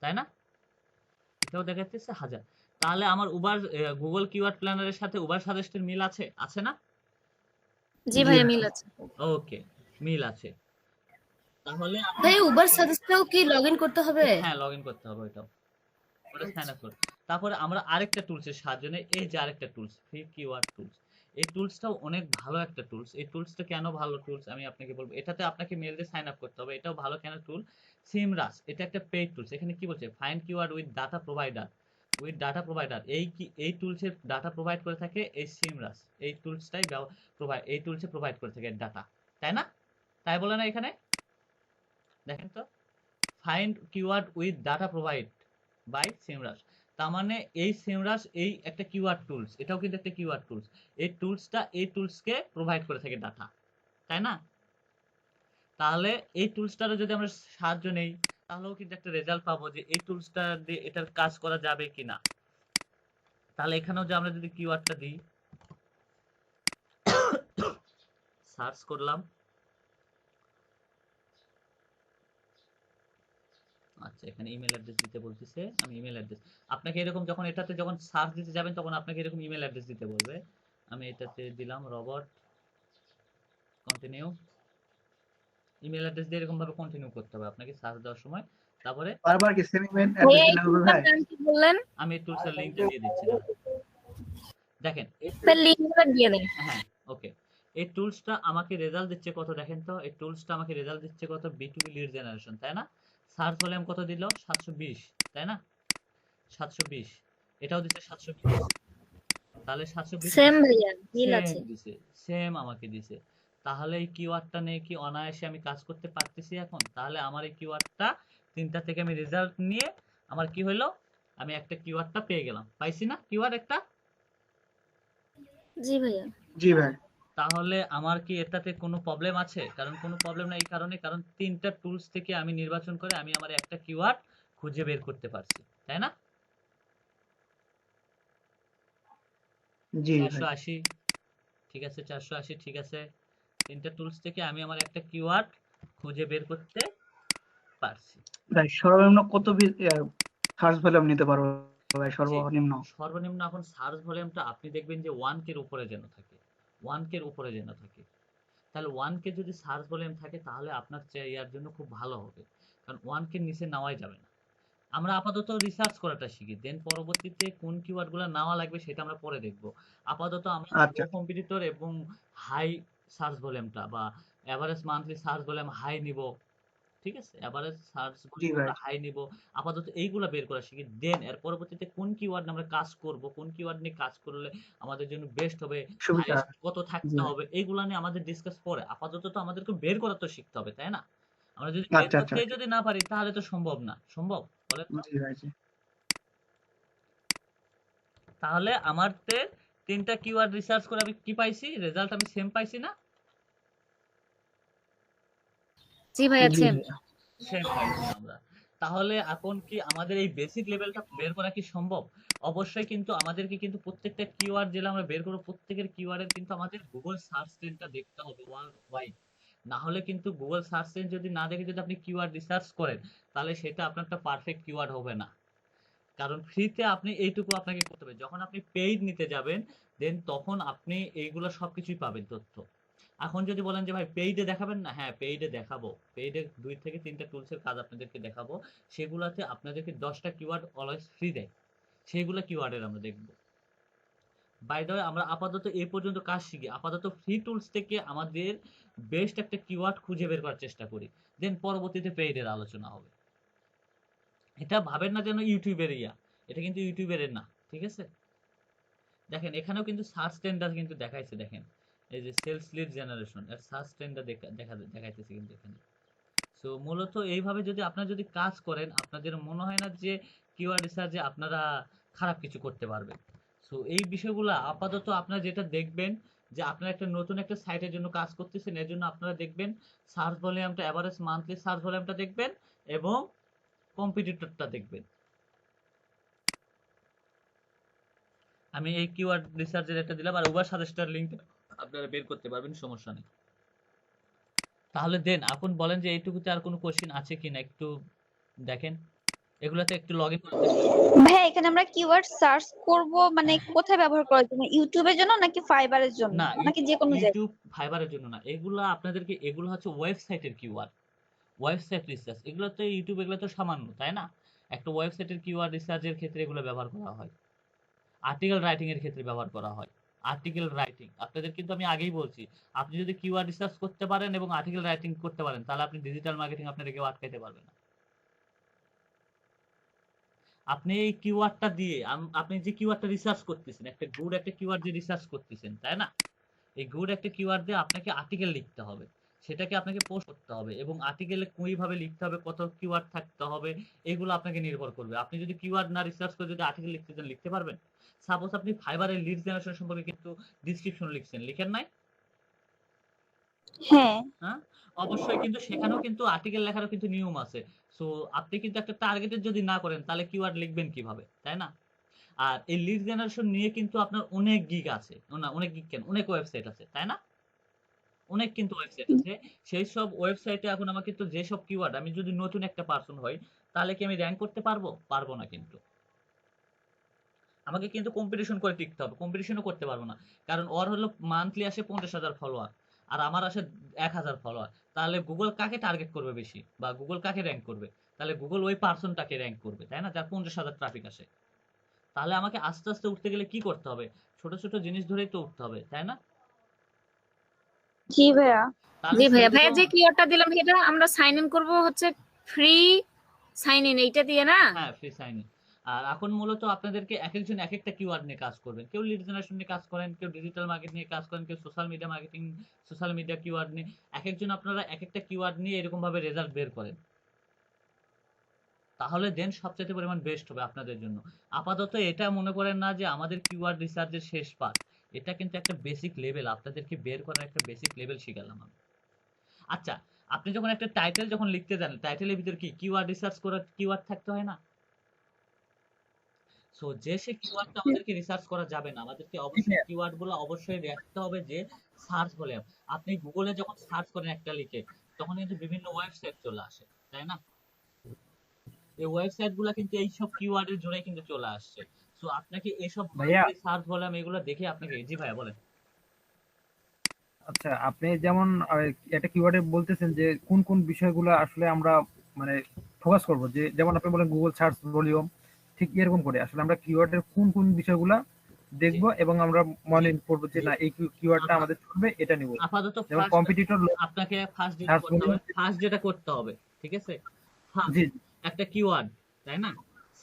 তাই না? এটাও দেখাইতেছে 1000। তাহলে আমার উবার গুগল কিওয়ার্ড প্ল্যানারের সাথে উবার সাজেস্টের মিল আছে, আছে না? জি ভাইয়া মিল আছে। ওকে, মিল আছে। তাহলে ভাই উবার সাজেস্টটাও কি লগইন করতে হবে? হ্যাঁ, লগ ইন করতে হবে ওটাও, ওটা সাইন আপ করতে। তারপরে আমরা আরেকটা টুলসের সাহায্য নেই, এই যে আরেকটা টুলস, ফ্রি কিওয়ার্ড টুলস। এই টুলসটাও অনেক ভালো একটা টুলস। এই টুলসটা কেন ভালো টুলস আমি আপনাকে বলবো। এটাতে আপনাকে মেল দিয়ে সাইন আপ করতে হবে, এটাও ভালো কেন টুল। সিমরাস এটা একটা পেইড টুলস। এখানে কি বলছে, find keyword with data provider, with data provider. এই টুলসের ডাটা প্রোভাইড করে থাকে এই সিমরাস। এই টুলসটাই এই টুলসে প্রোভাইড করে থাকে ডাটা, তাই না? তাই বলে না এখানে? দেখেন তো, find keyword with data provide by Semrush. তার মানে এই সিমরাস এই একটা কিওয়ার্ড টুলস, এটাও কিন্তু একটা কিওয়ার্ড টুলস। এই টুলসকে প্রোভাইড করে থাকে ডাটা, তাই না? তাহলে এই টুলসটারও যদি আমরা সাহায্য নেই, তাহলেও কিন্তু একটা রেজাল্ট পাবো যে এই টুলসটা দিয়ে এটার কাজ করা যাবে কিনা। তাহলে এখানেও যে আমরা যদি কিওয়ার্ডটা দিই, সার্চ করলাম, আচ্ছা এখানে ইমেল অ্যাড্রেস দিতে বলতেছে, আমি ইমেল অ্যাড্রেস, আপনাকে এরকম যখন এটাতে যখন সার্চ দিতে যাবেন তখন আপনাকে এরকম ইমেল অ্যাড্রেস দিতে বলবে। আমি এটাতে দিলাম রবট, কন্টিনিউ। ইমেল অ্যাড্রেস দিয়ে এরকম ভাবে কন্টিনিউ করতে হবে আপনাকে সার্চ দেওয়ার সময়। তারপরে বারবার কি সেম ইমেল অ্যাড্রেস দিলে হবে ভাই? কি বললেন? আমি এই টুলসের লিংকটা দিয়ে দিচ্ছি, দেখেন স্যার লিংকটা দিয়ে দেন। হ্যাঁ ওকে। এই টুলসটা আমাকে রেজাল্ট দিচ্ছে কত, দেখেন তো। এই টুলসটা আমাকে রেজাল্ট দিচ্ছে কত, B2B লিড জেনারেশন, তাই না? সার্চ ভলিউম কত দিল, 720, তাই না? 720, এটাও দিছে 720, তাহলে 720 সেম ভাইয়া মিল আছে। সেম আমাকে দিছে। তাহলে এই কিওয়ার্ডটা নিয়ে কি অনায়াসে আমি কাজ করতে পারতেছি এখন? তাহলে আমার এই কিওয়ার্ডটা 3টা থেকে আমি রেজাল্ট নিয়ে আমার কি হইলো, আমি একটা কিওয়ার্ডটা পেয়ে গেলাম, পাইছি না কিওয়ার্ড একটা? জি ভাইয়া। জি ভাই। তাহলে আমার কি এটাতে কোনো প্রবলেম আছে? কারণ কোনো প্রবলেম না এই কারণে, কারণ 3টা টুলস থেকে আমি নির্বাচন করে আমি আমার একটা কিওয়ার্ড খুঁজে বের করতে পারছি, তাই না? জি ভাই। 480, ঠিক আছে 480, ঠিক আছে। 3টা টুলস থেকে আমি আমার একটা কিওয়ার্ড খুঁজে বের করতে পারছি। ভাই সর্বনিম্ন কত সার্চ ভলিউম নিতে পারবো ভাই সর্বনিম্ন? সর্বনিম্ন এখন সার্চ ভলিউমটা আপনি দেখবেন যে 1K এর উপরে যেন থাকে, 1K এর উপরে যেন থাকে। তাহলে 1K যদি সার্চ ভলিউম থাকে তাহলে আপনার ইয়ার জন্য খুব ভালো হবে, কারণ 1K এর নিচে নেওয়াই যাবে না। আমরা আপাতত রিসার্চ করাটা শিখি, দেন পরবর্তীতে কোন কিওয়ার্ডগুলো নেওয়া লাগবে সেটা আমরা পরে দেখব। আপাতত আমরা আচ্ছা কম্পিটিটর এবং হাই সার্চ ভলিউমটা বা average monthly search volume high নিব, ঠিক আছে, এভারেজ সার্চ জি ভাই। ভলিউমটা হাই নিব, আপাতত এইগুলা বের করা শিখি। দেন এর পরবর্তীতে কোন কিওয়ার্ড আমরা কাজ করব, কোন কিওয়ার্ড নিয়ে কাজ করলে আমাদের জন্য বেস্ট হবে, সুবিধা। হাইয়েস্ট কত জি থাকতে ভাই। হবে, এইগুলা নিয়ে আমাদের ডিসকাস পরে। আপাতত তো আমাদেরকে বের করা তো শিখতে হবে, তাই না? আমরা যদি বের আচ্ছা আচ্ছা করতেই যদি না পারি তাহলে তো সম্ভব না, সম্ভব বলেন তো? জি ভাই জি। তাহলে আমার 3টা কিওয়ার্ড রিসার্চ করে আমি কি পাইছি, রেজাল্ট আমি সেম পাইছি না? জি ভাইয়া জি সেম। ভাইয়া। সেম পাইছি আমরা। তাহলে এখন কি আমাদের এই বেসিক লেভেলটা বের করা কি সম্ভব? অবশ্যই, কিন্তু আমাদেরকে কিন্তু প্রত্যেকটা কিওয়ার্ড যেটা আমরা বের করব প্রত্যেকের কিওয়ার্ডের কিন্তু আমাদের গুগল সার্চ ট্রেন্ডটা দেখতে হবে ওয়ার্ল্ড ওয়াইড। না হলে কিন্তু গুগল সার্চ ট্রেন্ড যদি না দেখে যদি আপনি কিওয়ার্ড রিসার্চ করেন তাহলে সেটা আপনার একটা পারফেক্ট কিওয়ার্ড হবে না। কারণ ফ্রিতে আপনি এইটুকু আপনাকে করতে হবে, যখন আপনি পেইড নিতে যাবেন দেন তখন আপনি এইগুলো সবকিছুই পাবেন তথ্য। এখন যদি বলেন যে ভাই পেইডে দেখাবেন না, হ্যাঁ পেইডে দেখাবো, পেইডে 2 থেকে 3টা টুলসের কাজ আপনাদেরকে দেখাবো, সেগুলাতে আপনাদেরকে 10টা কিওয়ার্ড অলওয়েজ ফ্রি দেয়, সেইগুলা কিওয়ার্ডের আমরা দেখব। বাই দ্য ওয়ে আমরা আপাতত এই পর্যন্ত কাজ শিখি, আপাতত ফ্রি টুলস থেকে আমাদের বেস্ট একটা কিওয়ার্ড খুঁজে বের করার চেষ্টা করি, দেন পরবর্তীতে পেইডের আলোচনা হবে। এটা ভাবেন না যেন ইউটিউবের এটা কিন্তু ইউটিউবের না, ঠিক আছে? দেখেন এখানেও কিন্তু সার্চ ট্রেন্ডার কিন্তু দেখাইছে, দেখেন এই যে সেলস লিড জেনারেশন এর সার্চ ট্রেন্ডার দেখাইতেছে কিন্তু এখানে। সো মূলত এইভাবে যদি আপনারা যদি কাজ করেন আপনাদের মনে হয় না যে কিওয়ার্ড রিসার্চে আপনারা খারাপ কিছু করতে পারবেন। সো এই বিষয়গুলো আপাতত আপনারা যেটা দেখবেন যে আপনারা একটা নতুন একটা সাইটের জন্য কাজ করতেছেন, এর জন্য আপনারা দেখবেন সার্চ ভলিউমটা, এভারেজ মান্থলি সার্চ ভলিউমটা দেখবেন এবং কম্পিটিটরটা দেখবেন। আমি এই কিওয়ার্ড রিসার্চের একটা দিলাম আর উবার সাজেস্টার লিংক আপনারা বের করতে পারবেন, সমস্যা নেই। তাহলে দেন এখন বলেন যে এইটুকুতে আর কোনো কোশ্চেন আছে কিনা একটু দেখেন, এগুলাতে একটু লগ ইন করতে। ভাই এখানে আমরা কিওয়ার্ড সার্চ করব মানে কোথায় ব্যবহার করার জন্য, ইউটিউবের জন্য নাকি ফাইবারের জন্য না নাকি যে কোনো জায়গায়? ইউটিউব ফাইবারের জন্য না, এগুলা আপনাদেরকে, এগুলো হচ্ছে ওয়েবসাইটের কিওয়ার্ড, ওয়েবসাইট রিসার্চ। এগুলো তো ইউটিউব এগুলো তো সামান্য, তাই না? একটা ওয়েবসাইটের কিওয়ার্ড রিসার্চের ক্ষেত্রে এগুলো ব্যবহার করা হয়, আর্টিকেল রাইটিং এর ক্ষেত্রে ব্যবহার করা হয়। আর্টিকেল রাইটিং আপনাদের কিন্তু আমি আগেই বলছি, আপনি যদি কিওয়ার্ড রিসার্চ করতে পারেন এবং আর্টিকেল রাইটিং করতে পারেন তাহলে আপনি ডিজিটাল মার্কেটিং আপনাদের কেউ আটকাইতে পারবে না। আপনি এই কিওয়ার্ডটা দিয়ে আপনি যে কিওয়ার্ডটা রিসার্চ করতেছেন, একটা গুড একটা কিওয়ার্ড যে রিসার্চ করতেছেন, তাই না? এই গুড একটা কিওয়ার্ড দিয়ে আপনাকে আর্টিকেল লিখতে হবে, সেটাকে আপনাকে পোস্ট করতে হবে এবং আর্টিকেলে কিভাবে লিখতে হবে, কত কিওয়ার্ড থাকতে হবে, এগুলো আপনাকে নির্ভর করবে। আপনি যদি কিওয়ার্ড না রিসার্চ করে যদি আর্টিকেল লিখতে চান লিখতে পারবেন? সাপোজ আপনি ফাইবারের লিড জেনারেশন সম্পর্কে কিন্তু ডেসক্রিপশন লিখছেন, লিখেন নাই? হ্যাঁ হ্যাঁ, অবশ্যই, কিন্তু সেখানেও কিন্তু আর্টিকেল লেখারও কিন্তু নিয়ম আছে। সো আপনি কিন্তু একটা টার্গেটেড যদি না করেন তাহলে কিওয়ার্ড লিখবেন কিভাবে, তাই না? আর এই লিড জেনারেশন নিয়ে কিন্তু আপনার অনেক গিগ আছে, না অনেক গিগ কেন, অনেক ওয়েবসাইট আছে, তাই না? অনেক কিন্তু ওয়েবসাইট আছে, সেই সব ওয়েবসাইটে এখন আমাকে কিন্তু যেসব কিওয়ার্ড, আমি যদি নতুন একটা পারসন হই তাহলে কি আমি র্যাঙ্ক করতে পারবো? পারবো না, কিন্তু আমাকে কিন্তু কম্পিটিশন করে টিকতে হবে, কম্পিটিশনও করতে পারবো না, কারণ ওর হলো মান্থলি আসে 50,000 ফলোয়ার আর আমার আসে 1,000 ফলোয়ার। তাহলে গুগল কাকে টার্গেট করবে বেশি, বা গুগল কাকে র্যাঙ্ক করবে? তাহলে গুগল ওই পারসনটাকে র্যাঙ্ক করবে, তাই না, যার 50,000 ট্রাফিক আসে। তাহলে আমাকে আস্তে আস্তে উঠতে গেলে কি করতে হবে? ছোট ছোট জিনিস ধরেই তো উঠতে হবে, তাই না? জি ভাইয়া। জি ভাইয়া, ভাইয়া যে কিওয়ার্ডটা দিলাম এটা আমরা সাইন ইন করব হচ্ছে ফ্রি সাইন ইন, এইটা দিয়ে না? হ্যাঁ ফ্রি সাইন ইন। আর এখন মূলত আপনাদেরকে এক একজন এক একটা কিওয়ার্ড নিয়ে কাজ করবেন। কেউ লিড জেনারেশন নিয়ে কাজ করেন, কেউ ডিজিটাল মার্কেটিং নিয়ে কাজ করেন, কেউ social media marketing, social media keyword নিয়ে। এক একজন আপনারা এক একটা কিওয়ার্ড নিয়ে এরকম ভাবে রেজাল্ট বের করেন, তাহলে দেন সবচেয়ে পরিমাণ বেস্ট হবে আপনাদের জন্য। আপাতত এটা মনে করেন না যে আমাদের কিওয়ার্ড রিসার্চের শেষ পার্ট, এটা কিন্তু একটা বেসিক লেভেল, আপনাদেরকে বের করার একটা বেসিক লেভেল শিখালাম আমি। আচ্ছা, আপনি যখন একটা টাইটেল যখন লিখতে জানেন, টাইটেলের ভিতর কি কিওয়ার্ড রিসার্চ করার কিওয়ার্ড থাকতে হয় না? সো যে সে কিওয়ার্ডটা আমাদেরকে রিসার্চ করা যাবে না, আমাদেরকে অবশ্যই কিওয়ার্ড গুলো অবশ্যই রাখতে হবে যে সার্চ বলে। আপনি গুগলে যখন সার্চ করেন একটা লিখে, তখন কিন্তু বিভিন্ন ওয়েবসাইট চলে আসে, তাই না? এই ওয়েবসাইট গুলা কিন্তু এইসব কিওয়ার্ডের জোরে কিন্তু চলে আসছে। সো আপনাকে এইসব ভাইয়া সার্চ বললাম, এগুলো দেখে আপনাকে, জি ভাইয়া বলেন। আচ্ছা, আপনি যেমন একটা কিওয়ার্ডে বলতেছেন যে কোন কোন বিষয়গুলো আসলে আমরা মানে ফোকাস করব, যে যেমন আপনি বলেন গুগল সার্চ ভলিউম, ঠিক এরকম করে আসলে আমরা কিওয়ার্ডের কোন কোন বিষয়গুলো দেখবো এবং আমরা মনিটর করব যে না এই কিওয়ার্ডটা আমাদের চলবে, এটা নিব। আপাতত যেমন কম্পিটিটর আপনাকে ফার্স্ট যেটা করতে হবে, ঠিক আছে, জি একটা কিওয়ার্ড, তাই না?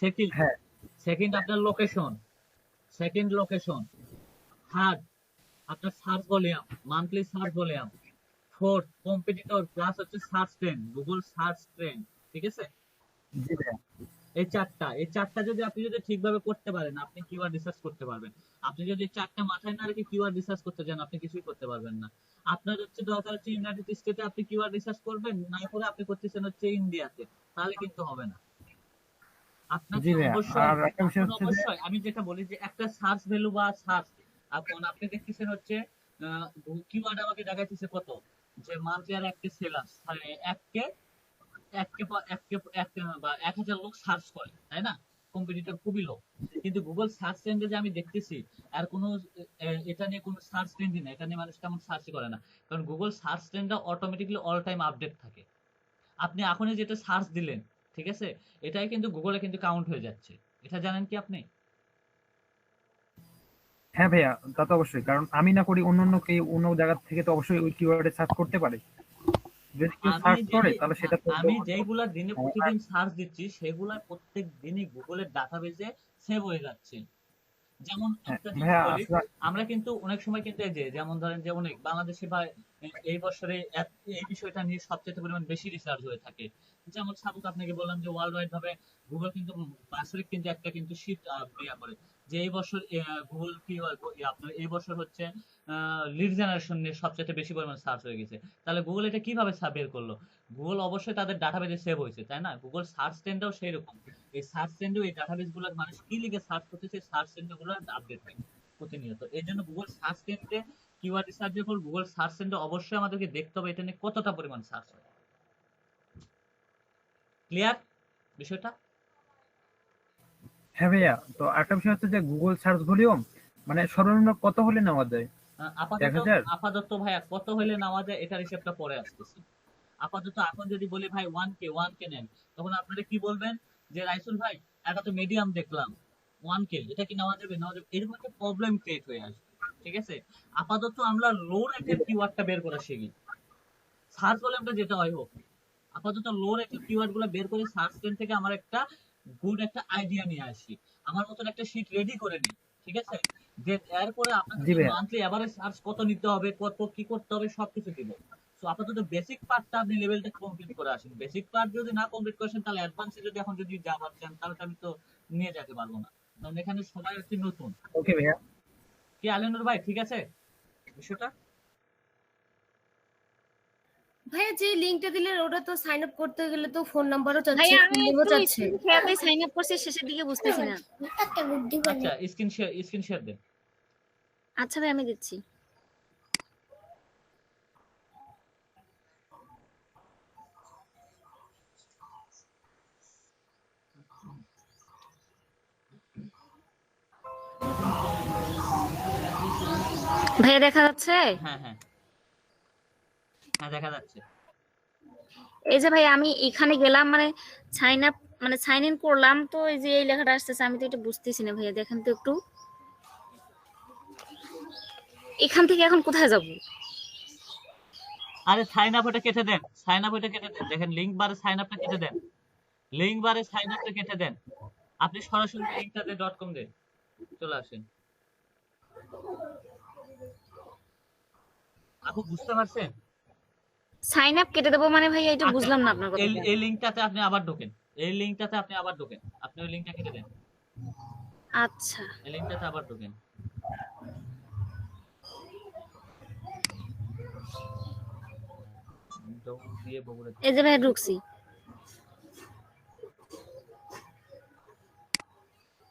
সেকেন্ড, হ্যাঁ, সেকেন্ড আপনার লোকেশন, সেকেন্ড লোকেশন, থার্ড আপনার search volume, monthly search volume, fourth competitor plus হচ্ছে search trend, Google search trend, ঠিক আছে? জি ভাইয়া। এই চারটা যদি আপনি যদি ঠিকভাবে করতে পারেন, আপনি কিওয়ার্ড রিসার্চ করতে পারবেন। আপনি যদি চারটা মাথায় না রেখে কিওয়ার্ড রিসার্চ করতে যান, আপনি কিছুই করতে পারবেন না। আপনার হচ্ছে দরকার হচ্ছে ইউনাইটেড স্টেটে আপনি কিওয়ার্ড রিসার্চ করবেন, না করে আপনি করতেছেন হচ্ছে ইন্ডিয়াতে, তাহলে কিন্তু হবে না। আপনাকে অবশ্যই আমি যেটা বলি যে একটা সার্চ ভ্যালু বা সার্চ, এখন আপনি দেখতেছেন হচ্ছে কিওয়ার্ড আমাকে দেখাইতেছে কত, যে মান্থলি আর এককে সেলার্স, মানে এককে 1000 লোক সার্চ করে, তাই না? কম্পিটিটর খুবই লো। কিন্তু গুগল সার্চ ট্রেন্ডে যে আমি দেখতেছি আর কোনো এটা নিয়ে কোনো সার্চ ট্রেন্ডই না, এটা নিয়ে মানুষ তেমন সার্চ করে না, কারণ গুগল সার্চ ট্রেন্ডটা অটোমেটিক্যালি অল টাইম আপডেট থাকে। আপনি এখনই যেটা সার্চ দিলেন, ঠিক আছে, এটাই কিন্তু গুগলে কিন্তু কাউন্ট হয়ে যাচ্ছে। এটা জানেন কি আপনি? হ্যাঁ ভাইয়া, তা তো অবশ্যই, কারণ আমি না করি অন্য অন্য জায়গা থেকে তো অবশ্যই ওই কিওয়ার্ডে সার্চ করতে পারে। যদি কেউ সার্চ করে তাহলে সেটা তো আমি যেগুলা দিনে প্রতিদিন সার্চ দিচ্ছি সেগুলা প্রত্যেক দিনই গুগলের ডাটাবেজে সেভ হয়ে যাচ্ছে। যেমন একটা জিনিস বলি, আমরা কিন্তু অনেক সময় কিন্তু এই যে যেমন ধরেন যে অনেক বাংলাদেশে বা এই বছরে এই বিষয়টা নিয়ে সবচেয়ে পরিমাণ বেশি রিসার্চ হয়ে থাকে। যেমন সাপোজ আপনাকে বললাম যে ওয়ার্ল্ড ওয়াইড ভাবে গুগল কিন্তু বাৎসরিক কিন্তু একটা কিন্তু শীট ইয়া করে, যে এই বছর গুগল কি আপনার এই বছর হচ্ছে লিড জেনারেশন নিয়ে সবচেয়ে বেশি পরিমাণ সার্চ হয়ে গেছে। তাহলে গুগল এটা কিভাবে বের করলো? গুগল অবশ্যই তাদের ডাটাবেজে সেভ হয়েছে, তাই না? গুগল সার্চ ট্রেন্ডটাও সেই রকম। এই সার্চ ট্রেন্ডেও এই ডাটাবেজ গুলো মানুষ কি লিখে সার্চ করতেছে, সার্চ ট্রেন্ড গুলো আপডেট হয় প্রতিনিয়ত। এই জন্য গুগল সার্চ ট্রেন্ডে কিওয়ার্ড রিসার্চ যখন গুগল সার্চ ট্রেন্ডে অবশ্যই আমাদেরকে দেখতে হবে এটা নিয়ে কতটা পরিমাণ সার্চ হয়। ক্লিয়ার বিষয়টা? হ্যাঁ ভাইয়া, তো একটা বিষয় হচ্ছে যে গুগল সার্চ ভলিউম মানে সর্বনিম্ন কত হলে নেওয়া যায়? আপাতত ভাইয়া কত হলে নেওয়া যায় এটার হিসাবটা পরে আসতেছি। আপাতত এখন যদি বলি ভাই 1K নেন, তখন আপনারা কি বলবেন যে রাইসুল ভাই এটা তো মিডিয়াম দেখলাম, 1K এটা কি নেওয়া যাবে? এরকম একটা প্রবলেম ক্রিয়েট হয়ে আসবে, ঠিক আছে? আপাতত আমরা লো রেটের কিওয়ার্ডটা বের করা শিখি, সার্চ ভলিউমটা যেটা হয় হোক, আপাতত লো রেটের কিওয়ার্ড গুলো বের করে সার্চ ট্রেন্ড থেকে আমার একটা গুড একটা আইডিয়া নিয়ে আসি, আমার মতন একটা শীট রেডি করে নিই, ঠিক আছে? যে এরপরে আপনাকে মান্থলি এভারেজ সার্চ কত নিতে হবে, কত কি করতে হবে সবকিছু দিব। সো আপাতত বেসিক পার্টটা আপনি লেভেলটা কমপ্লিট করে আসেন। বেসিক পার্ট যদি না কমপ্লিট করেন তাহলে অ্যাডভান্সে যদি এখন যদি যাবার চান তাহলে আমি তো নিয়ে যেতে পারবো না, কারণ এখানে সবাই হচ্ছে নতুন। ওকে ভাইয়া, কি আলেনুর ভাই ঠিক আছে বিষয়টা? ভাইয়া যে লিংকটা দিলেন ওটা তো সাইন আপ করতে গেলে তো ফোন নাম্বারও চাচ্ছে, ভাইয়া আমি ফোন নাম্বারও চাচ্ছে। খেয়ালে সাইন আপ করছি, শেষের দিকে বুঝতেছি না। আচ্ছা স্ক্রিন শেয়ার দেন। আচ্ছা ভাই আমি দিচ্ছি। ভাইয়া দেখা যাচ্ছে? হ্যাঁ হ্যাঁ হ্যাঁ দেখা যাচ্ছে। এই যে ভাই আমি এখানে গেলাম, মানে সাইন আপ মানে সাইন ইন করলাম, তো এই যে এই লেখাটা আসতেছে, আমি তো এটা বুঝতেছি না ভাইয়া, দেখেন তো একটু এখান থেকে এখন কোথায় যাব? আরে সাইন আপ ওটা কেটে দেন, সাইন আপ ওটা কেটে দেন, দেখেন লিংক বারে সাইন আপটা কেটে দেন, লিংক বারে সাইন আপটা কেটে দেন, আপনি সরাসরি লিঙ্কটাতে .com দেন, চলে আসেন। আপু বুঝতে পারছেন? সাইন আপ কেটে দেবো মানে ভাইয়া এটা আচ্ছা, বুঝলাম না আপনার এই কথা। এই লিঙ্কটাতে আপনি আবার ঢোকেন, এই লিঙ্কটাতে আপনি আবার ঢোকেন, আপনি ওই লিঙ্কটা কেটে দেন, আচ্ছা এই লিঙ্কটাতে আবার ঢোকেন। দিয়ে বগুড়া। এই যে ভাইয়া ঢুকছি।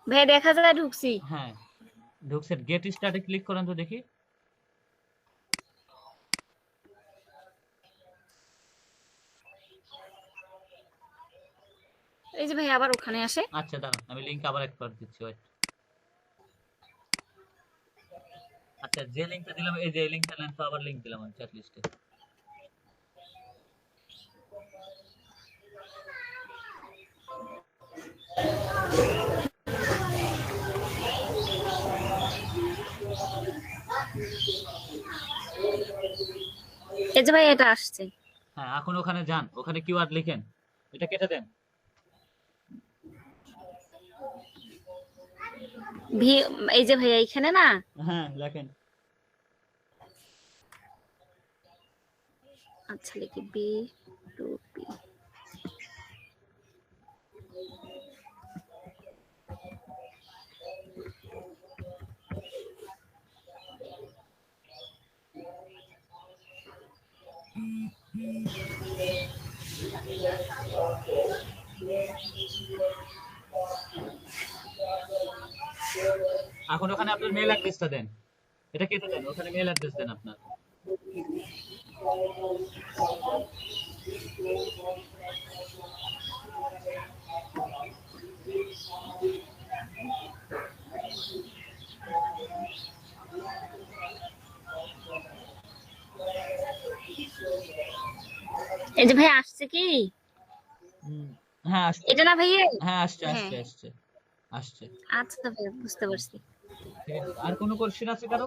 ভাইয়া দেখা যায় ঢুকছি। হ্যাঁ ঢুকছেন, গেট স্টার্টে ক্লিক করেন তো দেখি। এই যে ভাইয়া আবার ওখানে আসে। আচ্ছা দাঁড়ান, আমি লিংক আবার একবার দিচ্ছি, ওয়েট। আচ্ছা যে লিংকটা দিলাম, এই যে এই লিংকটা নেন তো, আবার লিংক দিলাম আমি চ্যাট লিস্টে। এই যে ভাই এটা আসছে। হ্যাঁ এখন ওখানে যান, ওখানে কিওয়ার্ড লিখেন, এটা কেটে দেন। এই যে ভাইয়া এখানে না, হ্যাঁ লেখেন। আচ্ছা লিখি বি টু পি। এখন ওখানে আপনার মেল অ্যাড্রেসটা দেন, এটা কেটে দেন, ওখানে মেল অ্যাড্রেস দেন আপনার। এই যে ভাই আসছে কি? হ্যাঁ আসছে, এটা না ভাইয়া? হ্যাঁ আসছে হ্যাঁ। আসছে আসছে আসছে। আচ্ছা ভাই বুঝতে পারছি। ঠিক আছে, আর কোনো কোশ্চেন আছে কারো?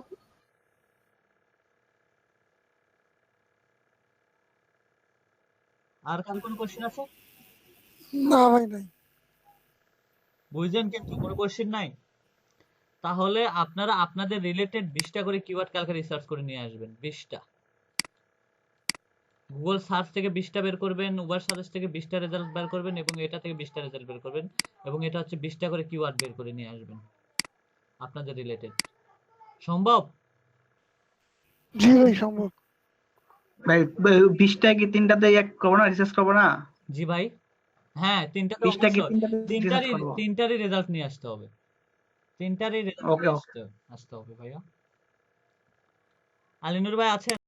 আর কারো কোনো কোশ্চেন আছে? না ভাই নাই। বুঝলেন কিন্তু কোনো কোশ্চেন নাই? তাহলে আপনারা আপনাদের রিলেটেড 20টা করে কিওয়ার্ড কালকে রিসার্চ করে নিয়ে আসবেন, 20টা। গুগল সার্চ থেকে 20টা বের করবেন, উবার সার্চ থেকে 20টা রেজাল্ট বের করবেন, এবং এটা থেকে 20টা রেজাল্ট বের করবেন, এবং এটা হচ্ছে 20টা করে কিওয়ার্ড বের করে নিয়ে আসবেন আপনাদের রিলেটেড। সম্ভব? জি ভাই সম্ভব। ভাই 20টা কি 3টাতে এক করবো না, রিসার্চ করবো না? জি ভাই, হ্যাঁ 3টাতে 20টা কি অবশ্যই 3টাতে রিসার্চ করবো? তিনটারই রেজাল্ট নিয়ে আসতে হবে, তিনটারই রেজাল্ট ওকে নিয়ে আসতে হবে ভাইয়া। আলিনুর ভাই আছেন?